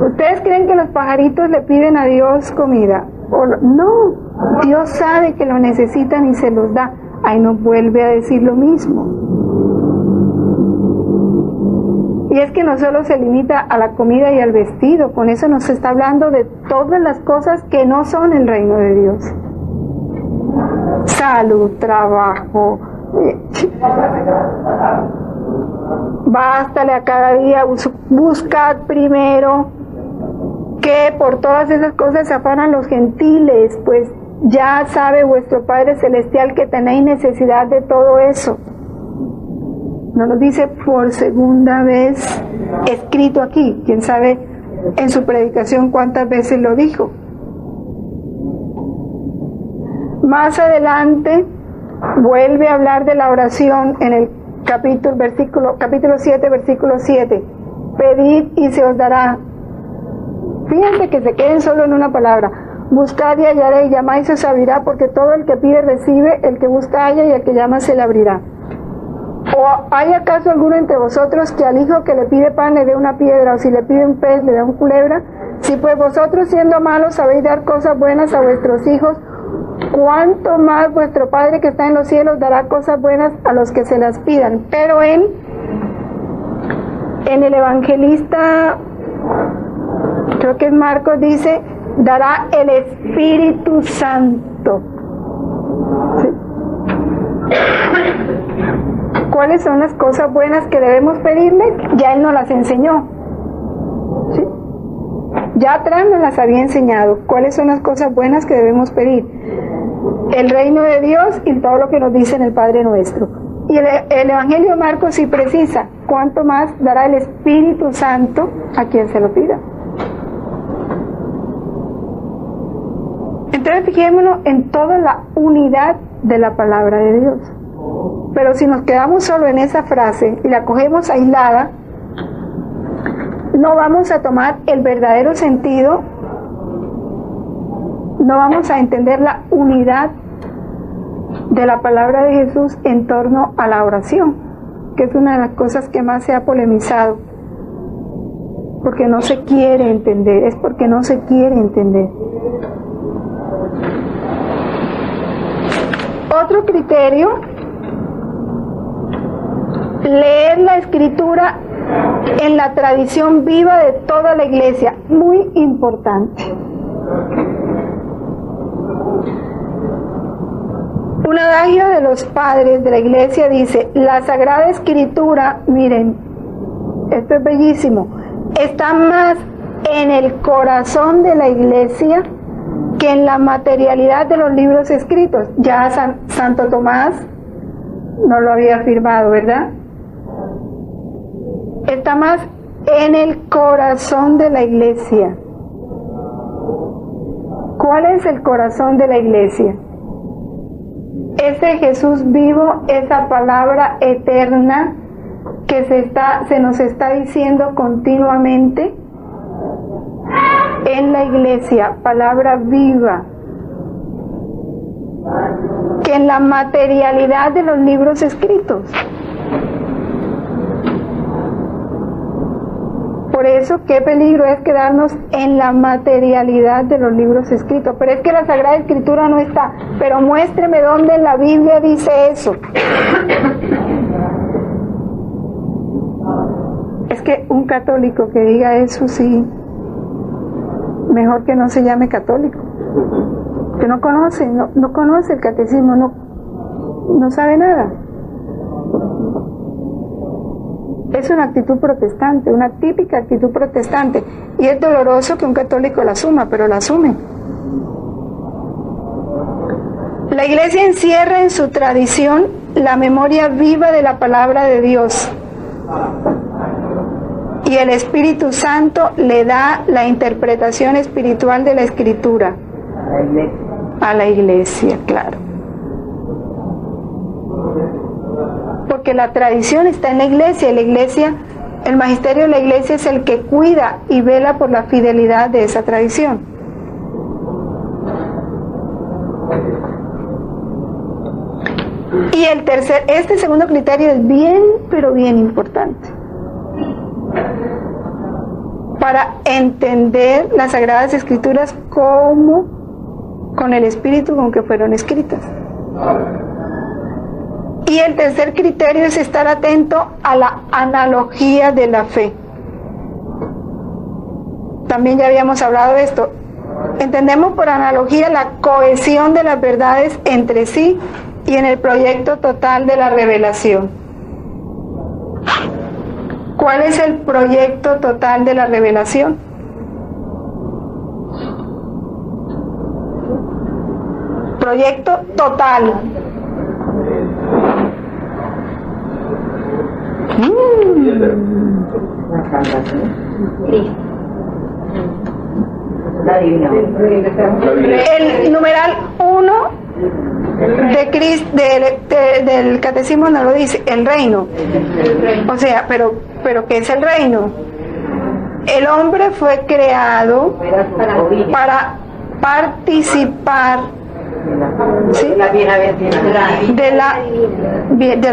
¿ustedes creen que los pajaritos le piden a Dios comida? No, Dios sabe que lo necesitan y se los da. Ahí nos vuelve a decir lo mismo. Y es que no solo se limita a la comida y al vestido, con eso nos está hablando de todas las cosas que no son el reino de Dios. Salud, trabajo, bástale a cada día, buscad primero que por todas esas cosas se afanan los gentiles, pues ya sabe vuestro Padre Celestial que tenéis necesidad de todo eso. No nos dice por segunda vez escrito aquí, quién sabe en su predicación cuántas veces lo dijo. Más adelante vuelve a hablar de la oración en el capítulo 7, versículo 7. Pedid y se os dará. Fíjense que se queden solo en una palabra. Buscad y hallaréis, llamáis y se os abrirá, porque todo el que pide recibe, el que busca halla y el que llama se le abrirá. ¿O hay acaso alguno entre vosotros que al hijo que le pide pan le dé una piedra, o si le pide un pez le dé una culebra? Si pues vosotros siendo malos sabéis dar cosas buenas a vuestros hijos, ¿cuánto más vuestro Padre que está en los cielos dará cosas buenas a los que se las pidan? Pero en el evangelista, creo que es Marcos, dice: dará el Espíritu Santo. ¿Sí? ¿Cuáles son las cosas buenas que debemos pedirle? Ya Él nos las enseñó. ¿Sí? Ya atrás nos las había enseñado. ¿Cuáles son las cosas buenas que debemos pedir? El reino de Dios y todo lo que nos dice en el Padre Nuestro. Y el Evangelio de Marcos sí precisa: ¿cuánto más dará el Espíritu Santo a quien se lo pida? Entonces fijémonos en toda la unidad de la palabra de Dios. Pero si nos quedamos solo en esa frase y la cogemos aislada, no vamos a tomar el verdadero sentido, no vamos a entender la unidad de la palabra de Jesús en torno a la oración, que es una de las cosas que más se ha polemizado, porque no se quiere entender, es porque no se quiere entender. Otro criterio: leer la Escritura en la tradición viva de toda la Iglesia, muy importante. Un adagio de los padres de la Iglesia dice: la Sagrada Escritura, miren, esto es bellísimo, está más en el corazón de la Iglesia que en la materialidad de los libros escritos. Ya Santo Tomás no lo había afirmado, ¿verdad? Está más en el corazón de la Iglesia. ¿Cuál es el corazón de la Iglesia? Ese Jesús vivo, esa palabra eterna que se nos está diciendo continuamente en la Iglesia, palabra viva, que en la materialidad de los libros escritos. Por eso, qué peligro es quedarnos en la materialidad de los libros escritos. Pero es que la Sagrada Escritura no está. Pero muéstreme dónde en la Biblia dice eso. Es que un católico que diga eso, sí, mejor que no se llame católico. Que no conoce el catecismo, no sabe nada. Es una actitud protestante, una típica actitud protestante, y es doloroso que un católico la asuma, pero la asume. La Iglesia encierra en su tradición la memoria viva de la palabra de Dios, y el Espíritu Santo le da la interpretación espiritual de la Escritura a la Iglesia, claro. Porque la tradición está en la Iglesia, y la Iglesia, el magisterio de la Iglesia es el que cuida y vela por la fidelidad de esa tradición. Y este segundo criterio es bien, pero bien importante para entender las Sagradas Escrituras como con el espíritu con que fueron escritas. Y el tercer criterio es estar atento a la analogía de la fe. También ya habíamos hablado de esto. Entendemos por analogía la cohesión de las verdades entre sí y en el proyecto total de la revelación. ¿Cuál es el proyecto total de la revelación? Proyecto total. El numeral 1 del catecismo no lo dice, el reino. O sea, pero ¿qué es el reino? El hombre fue creado para participar, ¿sí?, de la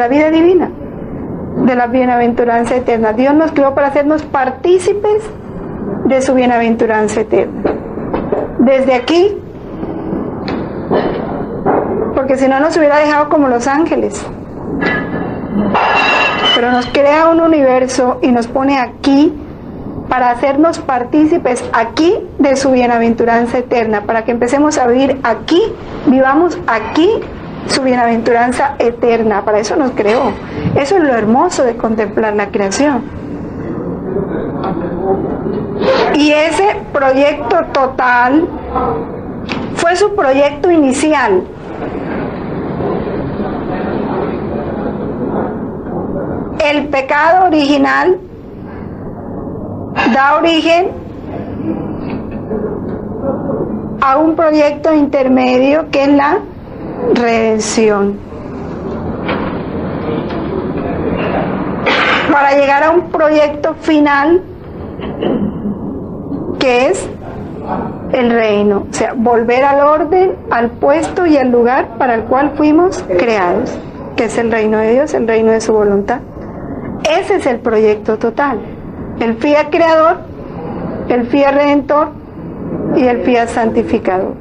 vida divina, de la bienaventuranza eterna. Dios nos creó para hacernos partícipes de su bienaventuranza eterna. Desde aquí, porque si no nos hubiera dejado como los ángeles. Pero nos crea un universo y nos pone aquí para hacernos partícipes aquí de su bienaventuranza eterna, para que empecemos a vivir aquí, vivamos aquí su bienaventuranza eterna. Para eso nos creó. Eso es lo hermoso de contemplar la creación. Y ese proyecto total fue su proyecto inicial. El pecado original da origen a un proyecto intermedio que es la redención. Para llegar a un proyecto final que es el reino, o sea, volver al orden, al puesto y al lugar para el cual fuimos creados, que es el reino de Dios, el reino de su voluntad. Ese es el proyecto total. El fiat creador, el fiat redentor y el fiat santificador.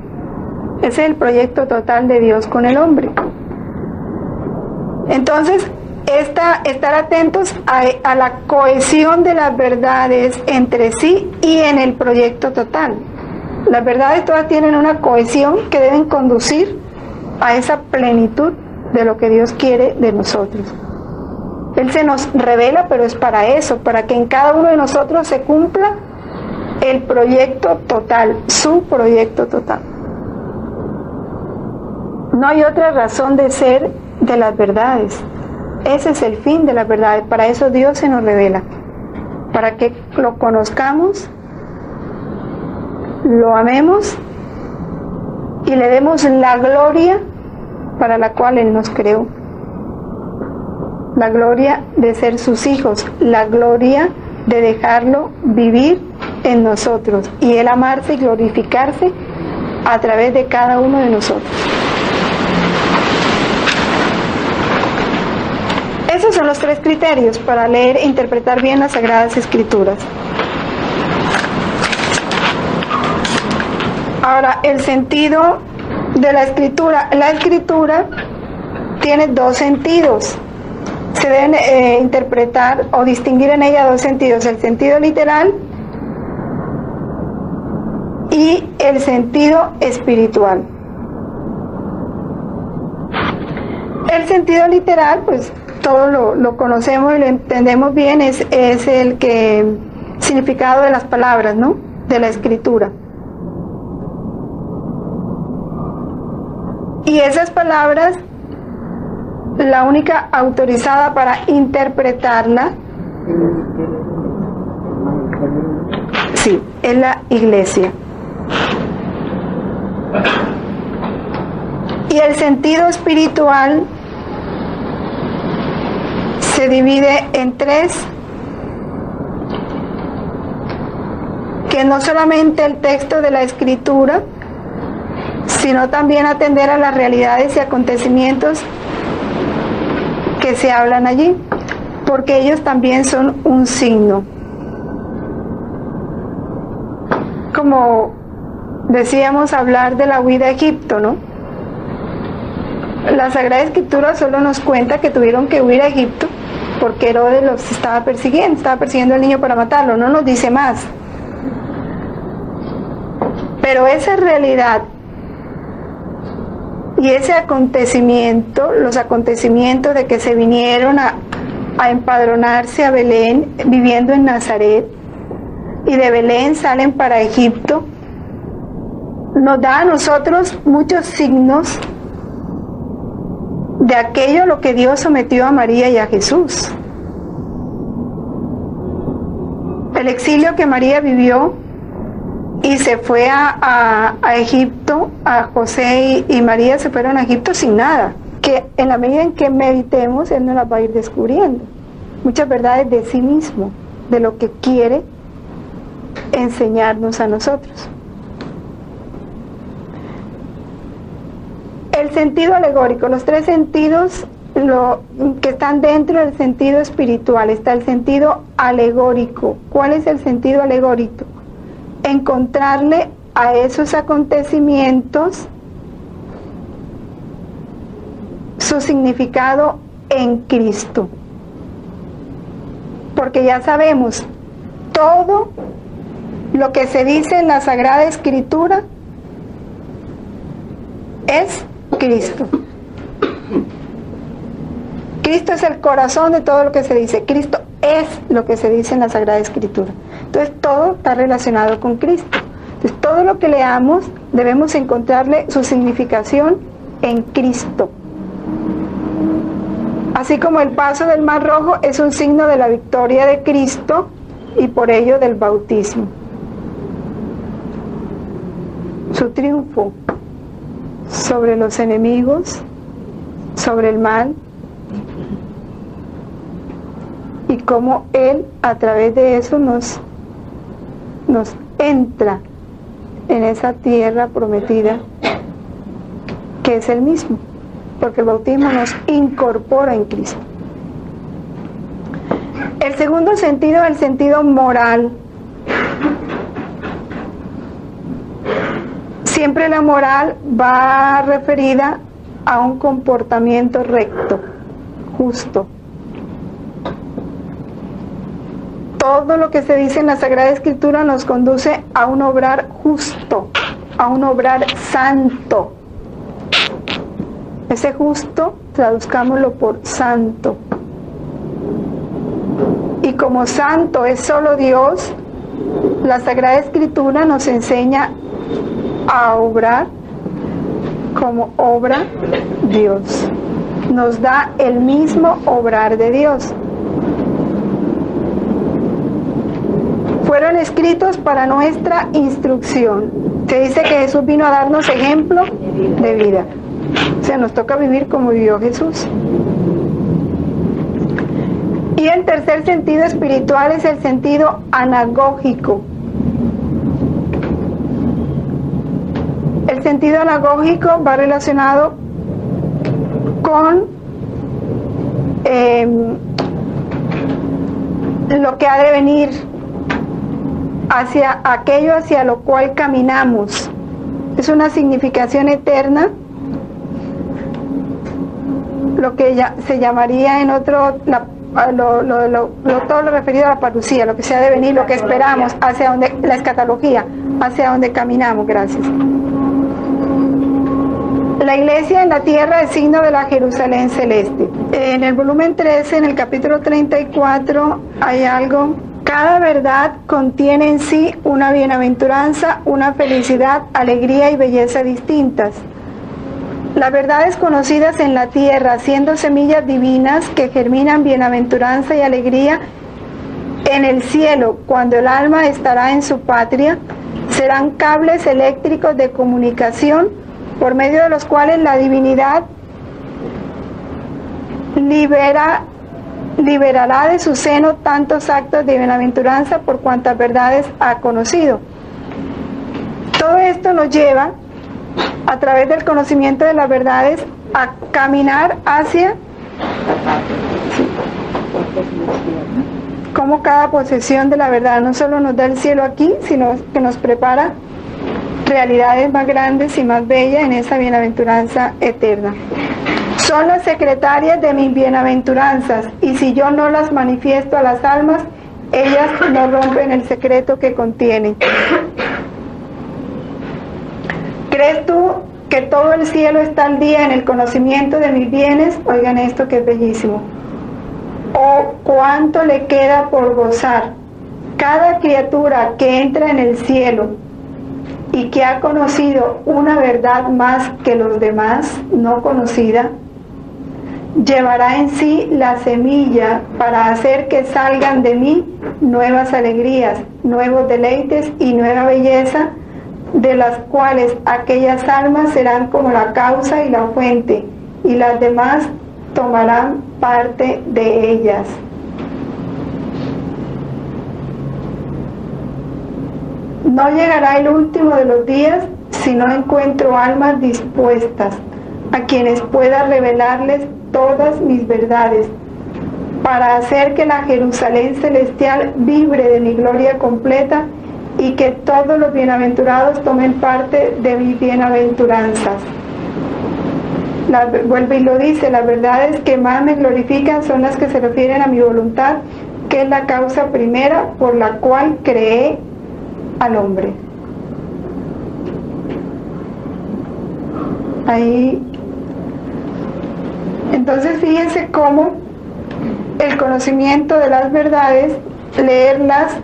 Ese es el proyecto total de Dios con el hombre. Entonces, estar atentos a la cohesión de las verdades entre sí y en el proyecto total. Las verdades todas tienen una cohesión que deben conducir a esa plenitud de lo que Dios quiere de nosotros. Él se nos revela, pero es para eso, para que en cada uno de nosotros se cumpla el proyecto total, su proyecto total. No hay otra razón de ser de las verdades. Ese es el fin de las verdades. Para eso Dios se nos revela, para que lo conozcamos, lo amemos y le demos la gloria para la cual Él nos creó. La gloria de ser sus hijos, la gloria de dejarlo vivir en nosotros y Él amarse y glorificarse a través de cada uno de nosotros. Esos son los tres criterios para leer e interpretar bien las Sagradas Escrituras. Ahora, el sentido de la Escritura. La Escritura tiene dos sentidos. Se deben interpretar o distinguir en ella dos sentidos: el sentido literal y el sentido espiritual. El sentido literal, pues todos lo conocemos y lo entendemos bien, es el significado de las palabras, ¿no?, de la Escritura. Y esas palabras, la única autorizada para interpretarla, sí, es la Iglesia. Y el sentido espiritual se divide en tres, que no solamente el texto de la Escritura, sino también atender a las realidades y acontecimientos que se hablan allí, porque ellos también son un signo. Como decíamos, hablar de la huida a Egipto, ¿no? La Sagrada Escritura solo nos cuenta que tuvieron que huir a Egipto porque Herodes los estaba persiguiendo al niño para matarlo, no nos dice más. Pero esa realidad y ese acontecimiento, los acontecimientos de que se vinieron a empadronarse a Belén, viviendo en Nazaret, y de Belén salen para Egipto, nos da a nosotros muchos signos de aquello a lo que Dios sometió a María y a Jesús. El exilio que María vivió y se fue a Egipto, a José y María se fueron a Egipto sin nada, que en la medida en que meditemos, Él nos las va a ir descubriendo. Muchas verdades de sí mismo, de lo que quiere enseñarnos a nosotros. El sentido alegórico, los tres sentidos que están dentro del sentido espiritual, está el sentido alegórico. ¿Cuál es el sentido alegórico? Encontrarle a esos acontecimientos su significado en Cristo. Porque ya sabemos, todo lo que se dice en la Sagrada Escritura es Cristo. Cristo es el corazón de todo lo que se dice. Cristo es lo que se dice en la Sagrada Escritura. Entonces todo está relacionado con Cristo. Entonces todo lo que leamos debemos encontrarle su significación en Cristo. Así como el paso del Mar Rojo es un signo de la victoria de Cristo y por ello del bautismo. Su triunfo sobre los enemigos, sobre el mal, y cómo Él a través de eso nos entra en esa tierra prometida que es el mismo, porque el bautismo nos incorpora en Cristo. El segundo sentido es el sentido moral. Siempre la moral va referida a un comportamiento recto, justo. Todo lo que se dice en la Sagrada Escritura nos conduce a un obrar justo, a un obrar santo. Ese justo, traduzcámoslo por santo. Y como santo es solo Dios, la Sagrada Escritura nos enseña a obrar como obra Dios. Nos da el mismo obrar de Dios. Fueron escritos para nuestra instrucción. Se dice que Jesús vino a darnos ejemplo de vida. O sea, nos toca vivir como vivió Jesús. Y el tercer sentido espiritual es el sentido anagógico. El sentido anagógico va relacionado con lo que ha de venir, hacia aquello hacia lo cual caminamos. Es una significación eterna, lo que ya se llamaría en otro, todo lo referido a la parucía, lo que se ha de venir, lo que esperamos, hacia donde, la escatología, hacia donde caminamos. Gracias. La iglesia en la tierra es signo de la Jerusalén celeste. En el volumen 13, en el capítulo 34, hay algo. Cada verdad contiene en sí una bienaventuranza, una felicidad, alegría y belleza distintas. Las verdades conocidas en la tierra, siendo semillas divinas que germinan bienaventuranza y alegría en el cielo, cuando el alma estará en su patria, serán cables eléctricos de comunicación por medio de los cuales la divinidad liberará de su seno tantos actos de bienaventuranza por cuantas verdades ha conocido. Todo esto nos lleva, a través del conocimiento de las verdades, a caminar hacia Como cada posesión de la verdad no solo nos da el cielo aquí, sino que nos prepara realidades más grandes y más bellas en esa bienaventuranza eterna. Son las secretarias de mis bienaventuranzas, y si yo no las manifiesto a las almas, ellas no rompen el secreto que contienen. ¿Crees tú que todo el cielo está al día en el conocimiento de mis bienes? Oigan esto que es bellísimo. ¿O cuánto le queda por gozar? Cada criatura que entra en el cielo y que ha conocido una verdad más que los demás no conocida, llevará en sí la semilla para hacer que salgan de mí nuevas alegrías, nuevos deleites y nueva belleza, de las cuales aquellas almas serán como la causa y la fuente, y las demás tomarán parte de ellas. No llegará el último de los días si no encuentro almas dispuestas a quienes pueda revelarles todas mis verdades, para hacer que la Jerusalén celestial vibre de mi gloria completa y que todos los bienaventurados tomen parte de mis bienaventuranzas. Vuelve y lo dice: las verdades que más me glorifican son las que se refieren a mi voluntad, que es la causa primera por la cual creé al hombre. Ahí, entonces fíjense cómo el conocimiento de las verdades, leerlas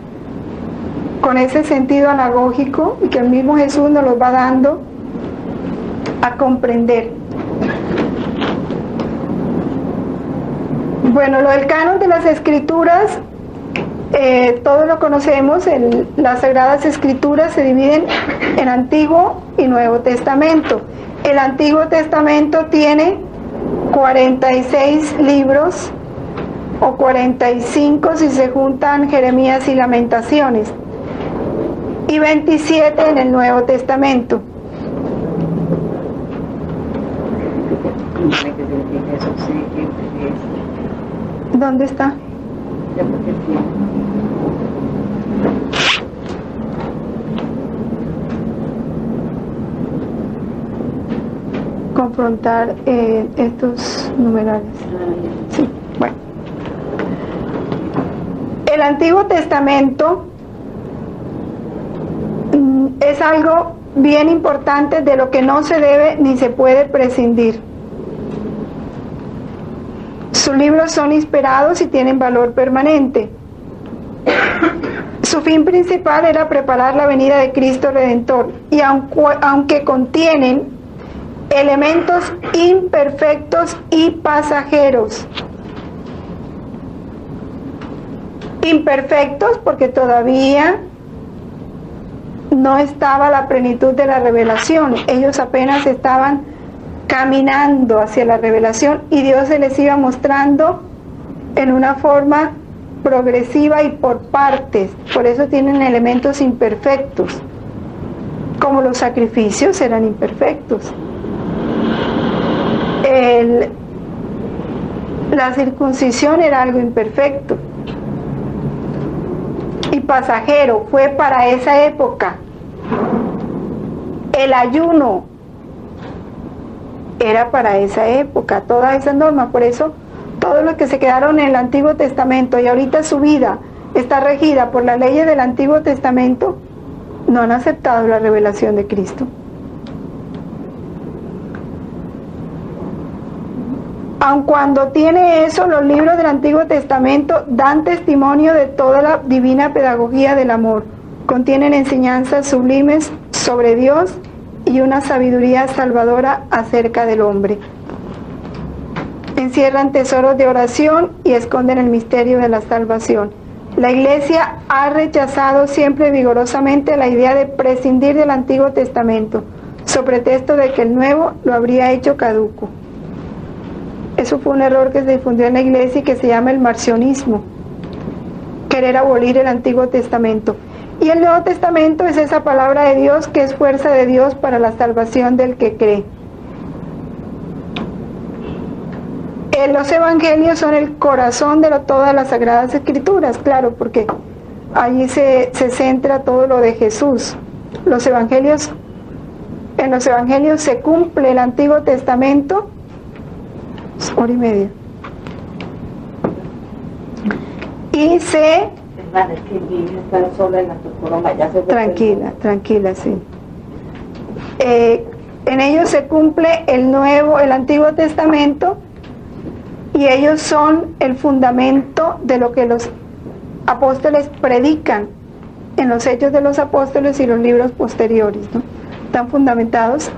con ese sentido anagógico, y que el mismo Jesús nos los va dando a comprender. Bueno, lo del canon de las escrituras, todos lo conocemos. Las Sagradas Escrituras se dividen en Antiguo y Nuevo Testamento. El Antiguo Testamento tiene 46 libros, o 45 si se juntan Jeremías y Lamentaciones, y 27 en el Nuevo Testamento. ¿Dónde está? Confrontar estos numerales. Sí, bueno. El Antiguo Testamento es algo bien importante, de lo que no se debe ni se puede prescindir. Sus libros son inspirados y tienen valor permanente. Su fin principal era preparar la venida de Cristo Redentor, y aunque contienen elementos imperfectos y pasajeros, imperfectos porque todavía no estaba la plenitud de la revelación, ellos apenas estaban caminando hacia la revelación, y Dios se les iba mostrando en una forma progresiva y por partes. Por eso tienen elementos imperfectos, como los sacrificios eran imperfectos. La circuncisión era algo imperfecto y pasajero, fue para esa época. El ayuno era para esa época, todas esas normas. Por eso todos los que se quedaron en el Antiguo Testamento y ahorita su vida está regida por las leyes del Antiguo Testamento, no han aceptado la revelación de Cristo. Aun cuando tiene eso, los libros del Antiguo Testamento dan testimonio de toda la divina pedagogía del amor. Contienen enseñanzas sublimes sobre Dios y una sabiduría salvadora acerca del hombre. Encierran tesoros de oración y esconden el misterio de la salvación. La Iglesia ha rechazado siempre vigorosamente la idea de prescindir del Antiguo Testamento, sobre pretexto de que el Nuevo lo habría hecho caduco. Eso fue un error que se difundió en la Iglesia y que se llama el marcionismo, querer abolir el Antiguo Testamento. Y el Nuevo Testamento es esa palabra de Dios que es fuerza de Dios para la salvación del que cree. Los evangelios son el corazón de todas las Sagradas Escrituras, claro, porque allí se centra todo lo de Jesús. En los evangelios se cumple el Antiguo Testamento. Hora y media. Y se... Hermana, es que el niño está sola en la corona, ya se... Tranquila, sí. En ellos se cumple el Antiguo Testamento, y ellos son el fundamento de lo que los apóstoles predican en los Hechos de los Apóstoles y los libros posteriores, ¿no? Están fundamentados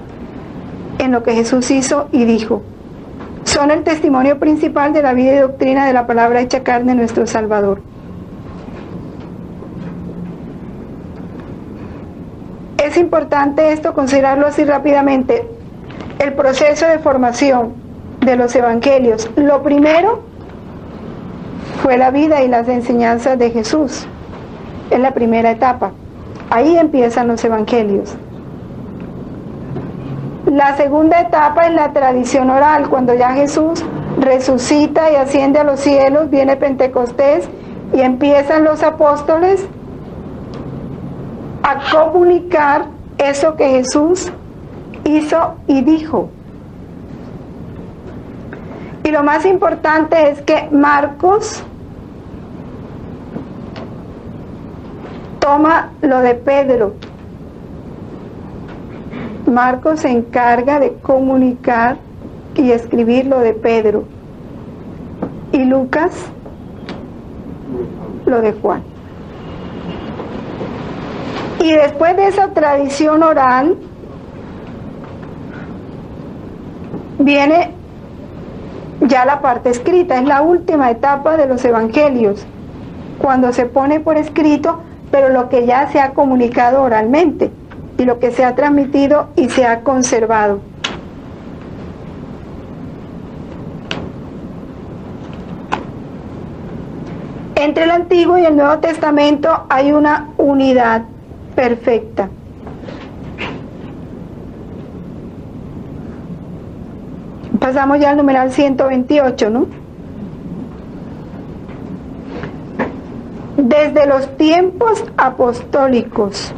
en lo que Jesús hizo y dijo. Son el testimonio principal de la vida y doctrina de la palabra hecha carne, nuestro Salvador. Es importante esto, considerarlo así rápidamente. El proceso de formación de los evangelios. Lo primero fue la vida y las enseñanzas de Jesús. Es la primera etapa. Ahí empiezan los evangelios. La segunda etapa es la tradición oral, cuando ya Jesús resucita y asciende a los cielos, viene Pentecostés y empiezan los apóstoles a comunicar eso que Jesús hizo y dijo. Y lo más importante es que Marcos toma lo de Pedro. Marcos se encarga de comunicar y escribir lo de Pedro. Y Lucas lo de Juan. Y después de esa tradición oral viene ya la parte escrita. Es la última etapa de los evangelios, cuando se pone por escrito, pero lo que ya se ha comunicado oralmente y lo que se ha transmitido y se ha conservado. Entre el Antiguo y el Nuevo Testamento hay una unidad perfecta. Pasamos ya al numeral 128, ¿no? Desde los tiempos apostólicos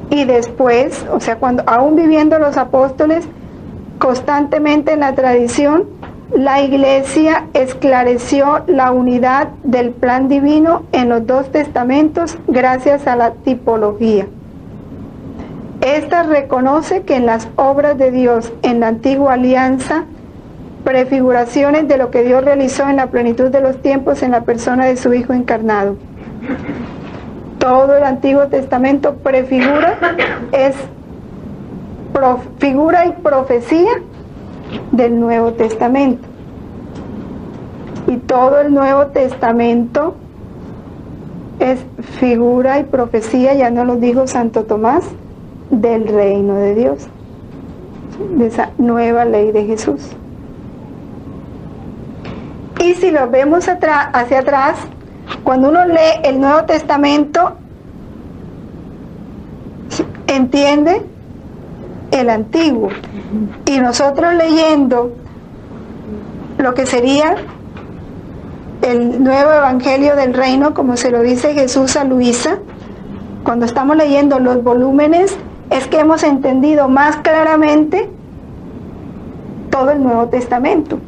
y después, o sea, cuando aún viviendo los apóstoles constantemente en la tradición, la Iglesia esclareció la unidad del plan divino en los dos testamentos gracias a la tipología. Esta reconoce que en las obras de Dios en la antigua alianza, prefiguraciones de lo que Dios realizó en la plenitud de los tiempos en la persona de su Hijo encarnado. Todo el Antiguo Testamento prefigura, figura y profecía del Nuevo Testamento. Y todo el Nuevo Testamento es figura y profecía, ya nos lo dijo Santo Tomás, del reino de Dios, de esa nueva ley de Jesús. Y si lo vemos hacia atrás, cuando uno lee el Nuevo Testamento, entiende el Antiguo. Y nosotros leyendo lo que sería el nuevo Evangelio del Reino, como se lo dice Jesús a Luisa, cuando estamos leyendo los volúmenes, es que hemos entendido más claramente todo el Nuevo Testamento.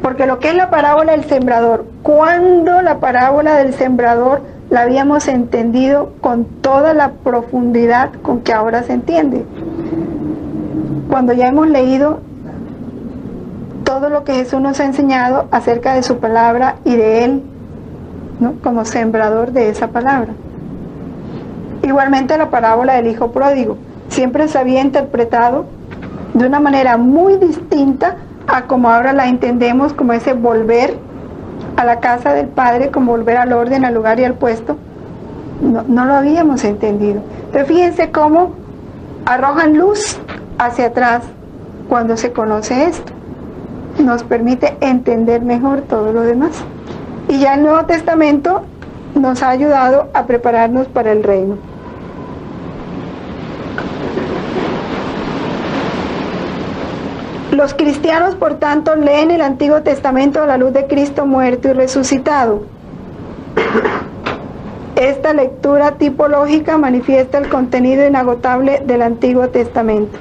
Porque lo que es la parábola del sembrador, cuando la parábola del sembrador la habíamos entendido con toda la profundidad con que ahora se entiende. Cuando ya hemos leído todo lo que Jesús nos ha enseñado acerca de su palabra y de Él, ¿no?, como sembrador de esa palabra. Igualmente la parábola del hijo pródigo siempre se había interpretado de una manera muy distinta a como ahora la entendemos, como ese volver a la casa del Padre, como volver al orden, al lugar y al puesto. No lo habíamos entendido. Pero fíjense cómo arrojan luz hacia atrás cuando se conoce esto. Nos permite entender mejor todo lo demás. Y ya el Nuevo Testamento nos ha ayudado a prepararnos para el reino. Los cristianos, por tanto, leen el Antiguo Testamento a la luz de Cristo muerto y resucitado. Esta lectura tipológica manifiesta el contenido inagotable del Antiguo Testamento.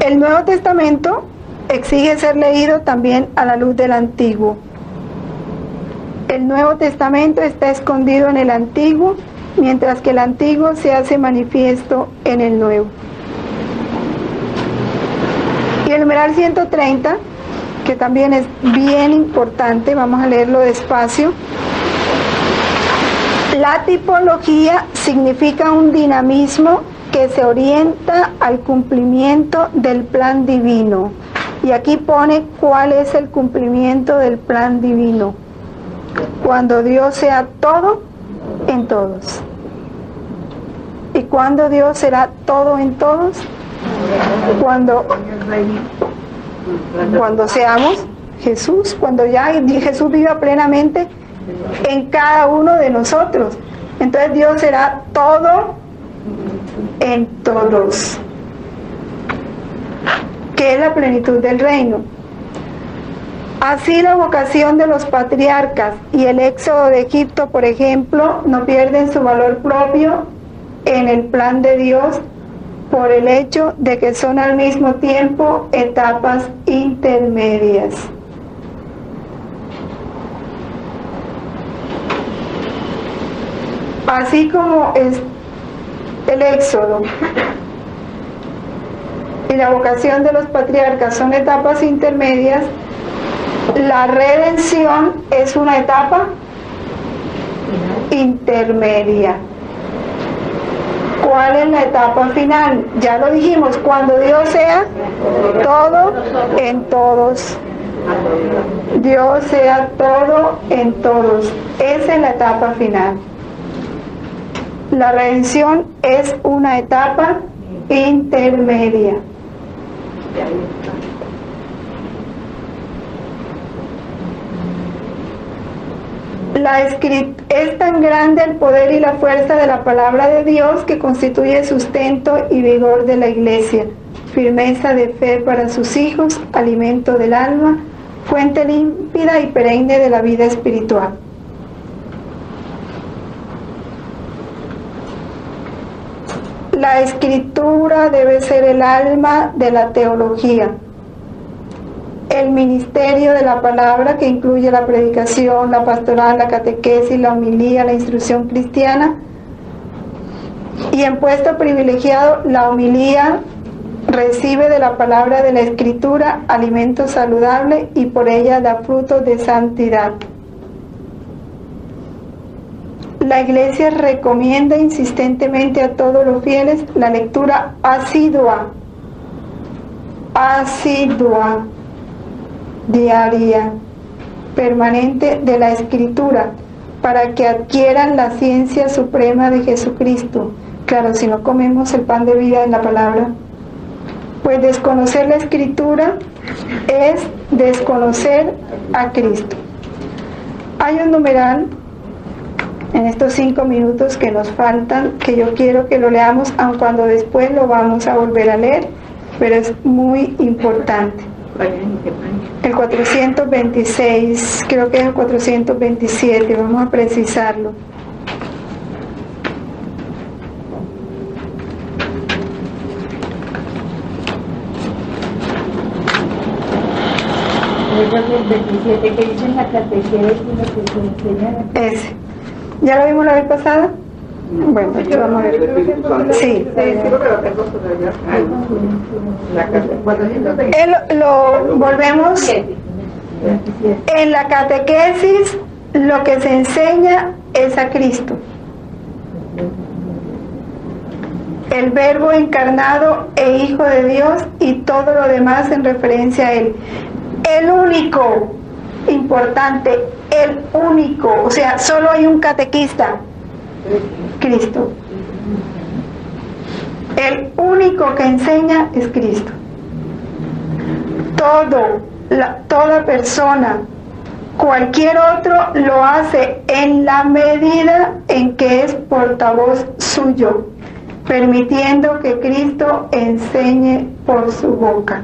El Nuevo Testamento exige ser leído también a la luz del Antiguo. El Nuevo Testamento está escondido en el Antiguo, mientras que el Antiguo se hace manifiesto en el Nuevo. Y el numeral 130, que también es bien importante, vamos a leerlo despacio. La tipología significa un dinamismo que se orienta al cumplimiento del plan divino. Y aquí pone cuál es el cumplimiento del plan divino. Cuando Dios sea todo en todos. ¿Y cuándo Dios será todo en todos? Cuando seamos Jesús, cuando ya Jesús viva plenamente en cada uno de nosotros. Entonces Dios será todo en todos, que es la plenitud del reino. Así la vocación de los patriarcas y el éxodo de Egipto, por ejemplo, no pierden su valor propio en el plan de Dios por el hecho de que son al mismo tiempo etapas intermedias. Así como es el éxodo y la vocación de los patriarcas son etapas intermedias, la redención es una etapa intermedia. ¿Cuál es la etapa final? Ya lo dijimos, cuando Dios sea todo en todos. Dios sea todo en todos. Esa es la etapa final. La redención es una etapa intermedia. Es tan grande el poder y la fuerza de la palabra de Dios que constituye sustento y vigor de la Iglesia, firmeza de fe para sus hijos, alimento del alma, fuente límpida y perenne de la vida espiritual. La Escritura debe ser el alma de la teología. El ministerio de la palabra, que incluye la predicación, la pastoral, la catequesis, la homilía, la instrucción cristiana, y en puesto privilegiado, la homilía recibe de la palabra de la Escritura alimento saludable y por ella da frutos de santidad. La Iglesia recomienda insistentemente a todos los fieles la lectura asidua, diaria, permanente de la Escritura, para que adquieran la ciencia suprema de Jesucristo. Claro, si no comemos el pan de vida en la palabra, pues desconocer la Escritura es desconocer a Cristo. Hay un numeral en estos 5 minutos que nos faltan, que yo quiero que lo leamos, aun cuando después lo vamos a volver a leer, pero es muy importante. El 426, creo que es el 427, vamos a precisarlo. El 27 que dice en la catequesis lo que se enseña. Ese. ¿Ya lo vimos la vez pasada? Bueno, aquí vamos a ver. Sí. Lo volvemos. En la catequesis lo que se enseña es a Cristo, el Verbo encarnado e Hijo de Dios, y todo lo demás en referencia a Él. El único, importante, el único, o sea, solo hay un catequista, Cristo. El único que enseña es Cristo. Toda persona, cualquier otro, lo hace en la medida en que es portavoz suyo. permitiendo que Cristo enseñe por su boca.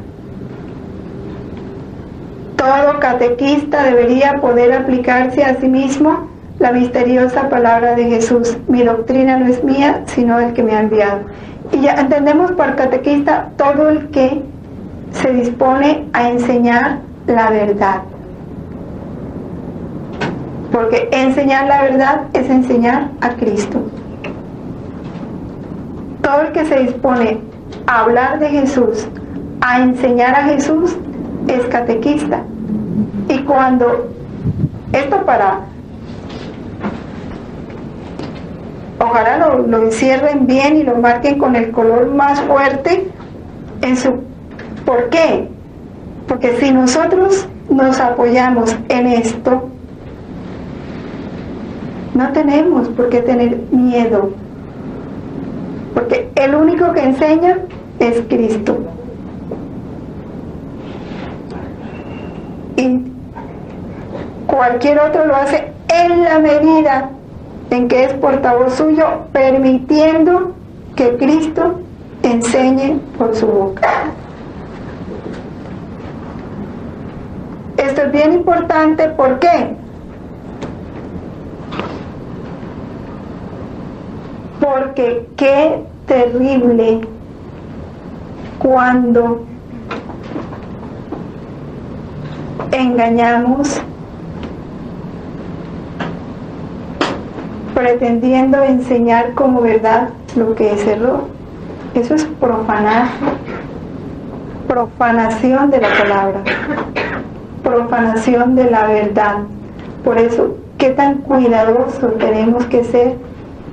Todo catequista debería poder aplicarse a sí mismo la misteriosa palabra de Jesús. Mi doctrina no es mía, sino del que me ha enviado. Y ya entendemos por catequista todo el que se dispone a enseñar la verdad. Porque enseñar la verdad es enseñar a Cristo. Todo el que se dispone a hablar de Jesús, a enseñar a Jesús, es catequista. Y cuando esto ojalá lo encierren bien y lo marquen con el color más fuerte en su... ¿Por qué? Porque si nosotros nos apoyamos en esto, no tenemos por qué tener miedo, porque el único que enseña es Cristo. Y cualquier otro lo hace en la medida en que es portavoz suyo, permitiendo que Cristo enseñe por su boca. Esto es bien importante, ¿por qué? Porque qué terrible cuando engañamos pretendiendo enseñar como verdad lo que es error. Eso es profanación de la palabra, profanación de la verdad. Por eso, qué tan cuidadosos tenemos que ser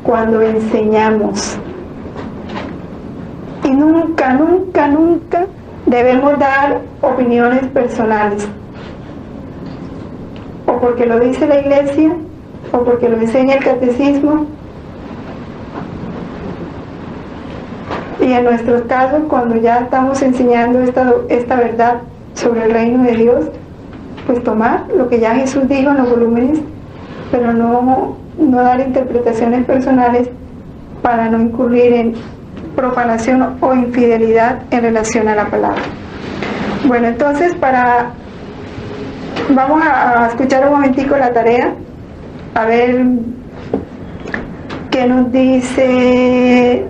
cuando enseñamos. Y nunca, nunca, nunca debemos dar opiniones personales. O porque lo dice la iglesia, o porque lo enseña el catecismo. Y en nuestros casos, cuando ya estamos enseñando esta verdad sobre el reino de Dios, pues tomar lo que ya Jesús dijo en los volúmenes, pero no dar interpretaciones personales para no incurrir en profanación o infidelidad en relación a la palabra. Bueno, entonces vamos a escuchar un momentico la tarea, a ver qué nos dice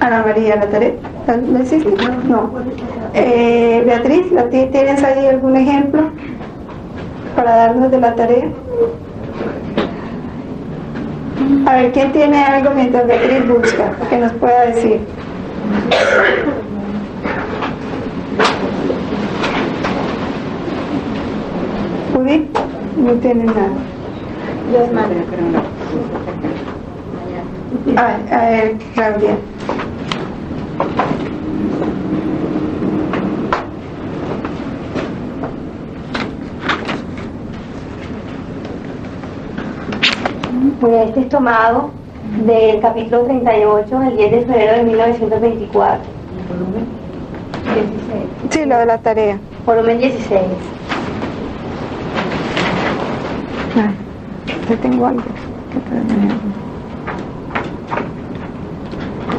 Ana María. La tarea, ¿la hiciste? No. Beatriz, ¿tienes ahí algún ejemplo para darnos de la tarea? A ver, ¿quién tiene algo mientras Beatriz busca que nos pueda decir? ¿Judith? No tiene nada. Dios madre, pero no. A ver, Claudia. Pues este es tomado del capítulo 38, el 10 de febrero de 1924. ¿Volumen? 16. Sí, lo de la tarea. Volumen 16. Yo tengo algo.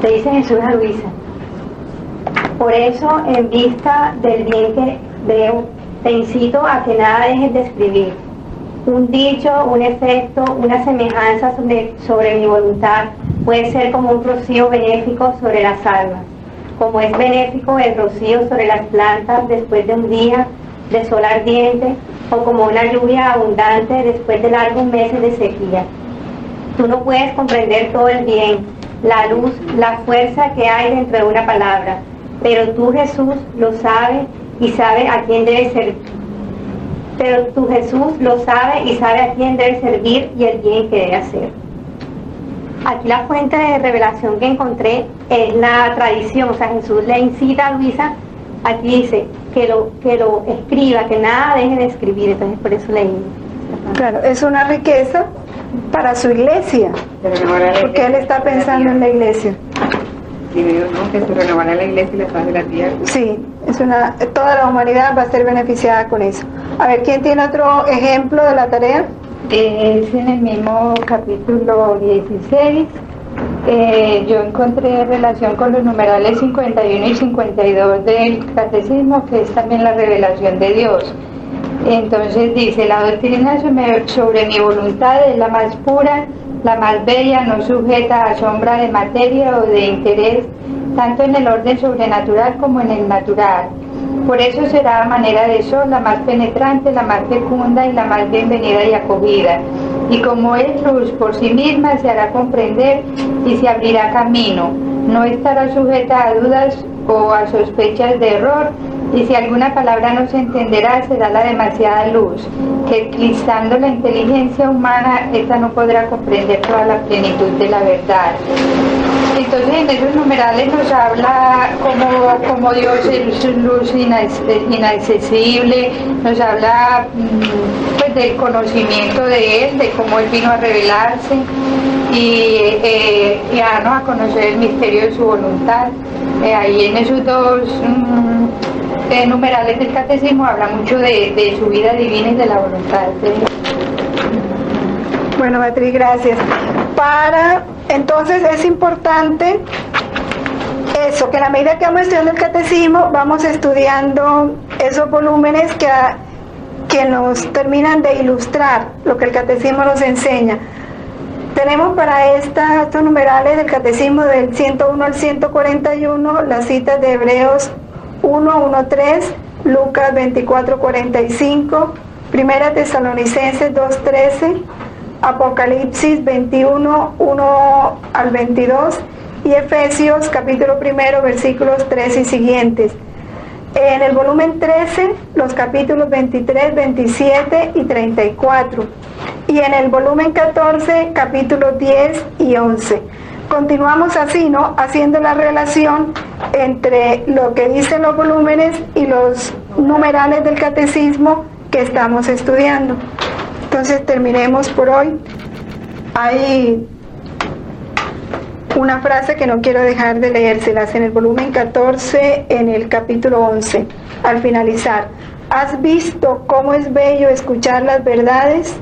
Te dice Jesús a Luisa: por eso, en vista del bien que veo, te incito a que nada dejes de escribir. Un dicho, un efecto, una semejanza sobre mi voluntad puede ser como un rocío benéfico sobre las almas, como es benéfico el rocío sobre las plantas después de un día de sol ardiente, o como una lluvia abundante después de largos meses de sequía. Tú no puedes comprender todo el bien, la luz, la fuerza que hay dentro de una palabra, pero tú, Jesús, lo sabes y sabe a quién debe servir. Pero tú, Jesús, lo sabe y sabe a quién debe servir y el bien que debe hacer. Aquí la fuente de revelación que encontré es la tradición. O sea, Jesús le incita a Luisa, aquí dice que lo escriba, que nada deje de escribir. Entonces por eso leí. Claro, es una riqueza para su iglesia, porque él está pensando en la iglesia. Y Dios, ¿no?, que se renovará la iglesia y la paz de la tierra. Sí, toda la humanidad va a ser beneficiada con eso. A ver, ¿quién tiene otro ejemplo de la tarea? Es en el mismo capítulo 16, Yo encontré relación con los numerales 51 y 52 del Catecismo, que es también la revelación de Dios. Entonces dice: la doctrina sobre mi voluntad es la más pura, la más bella, no sujeta a sombra de materia o de interés, tanto en el orden sobrenatural como en el natural. Por eso será a manera de sol, la más penetrante, la más fecunda y la más bienvenida y acogida. Y como es luz por sí misma, se hará comprender y se abrirá camino. No estará sujeta a dudas o a sospechas de error, y si alguna palabra no se entenderá, será la demasiada luz, que eclipsando la inteligencia humana, esta no podrá comprender toda la plenitud de la verdad. Entonces en esos numerales nos habla como Dios es luz inaccesible, nos habla pues del conocimiento de Él, de cómo Él vino a revelarse y a, ¿no?, a conocer el misterio de su voluntad. Ahí en esos dos numerales del Catecismo habla mucho de su vida divina y de la voluntad de Dios. Bueno, Beatriz, gracias. Entonces es importante eso, que a la medida que vamos estudiando el Catecismo, vamos estudiando esos volúmenes que nos terminan de ilustrar lo que el Catecismo nos enseña. Tenemos para estos numerales del Catecismo del 101 al 141 las citas de Hebreos 1:1-3, Lucas 24:45, Primera Tesalonicenses 2:13, Apocalipsis 21:1 al 22 y Efesios capítulo 1, versículos 3 y siguientes. En el volumen 13, los capítulos 23, 27 y 34. Y en el volumen 14, capítulos 10 y 11. Continuamos así, ¿no?, haciendo la relación entre lo que dicen los volúmenes y los numerales del Catecismo que estamos estudiando. Entonces terminemos por hoy. Hay una frase que no quiero dejar de leérselas en el volumen 14, en el capítulo 11, al finalizar: ¿has visto cómo es bello escuchar las verdades?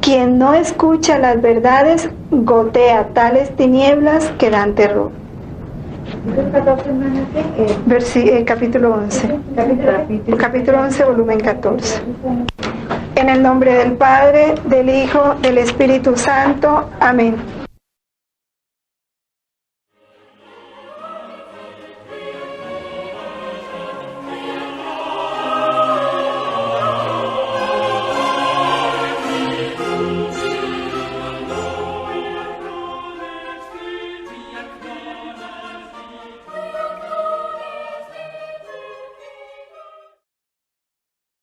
Quien no escucha las verdades gotea tales tinieblas que dan terror. Capítulo 11. Capítulo 11, volumen 14. En el nombre del Padre, del Hijo, del Espíritu Santo. Amén.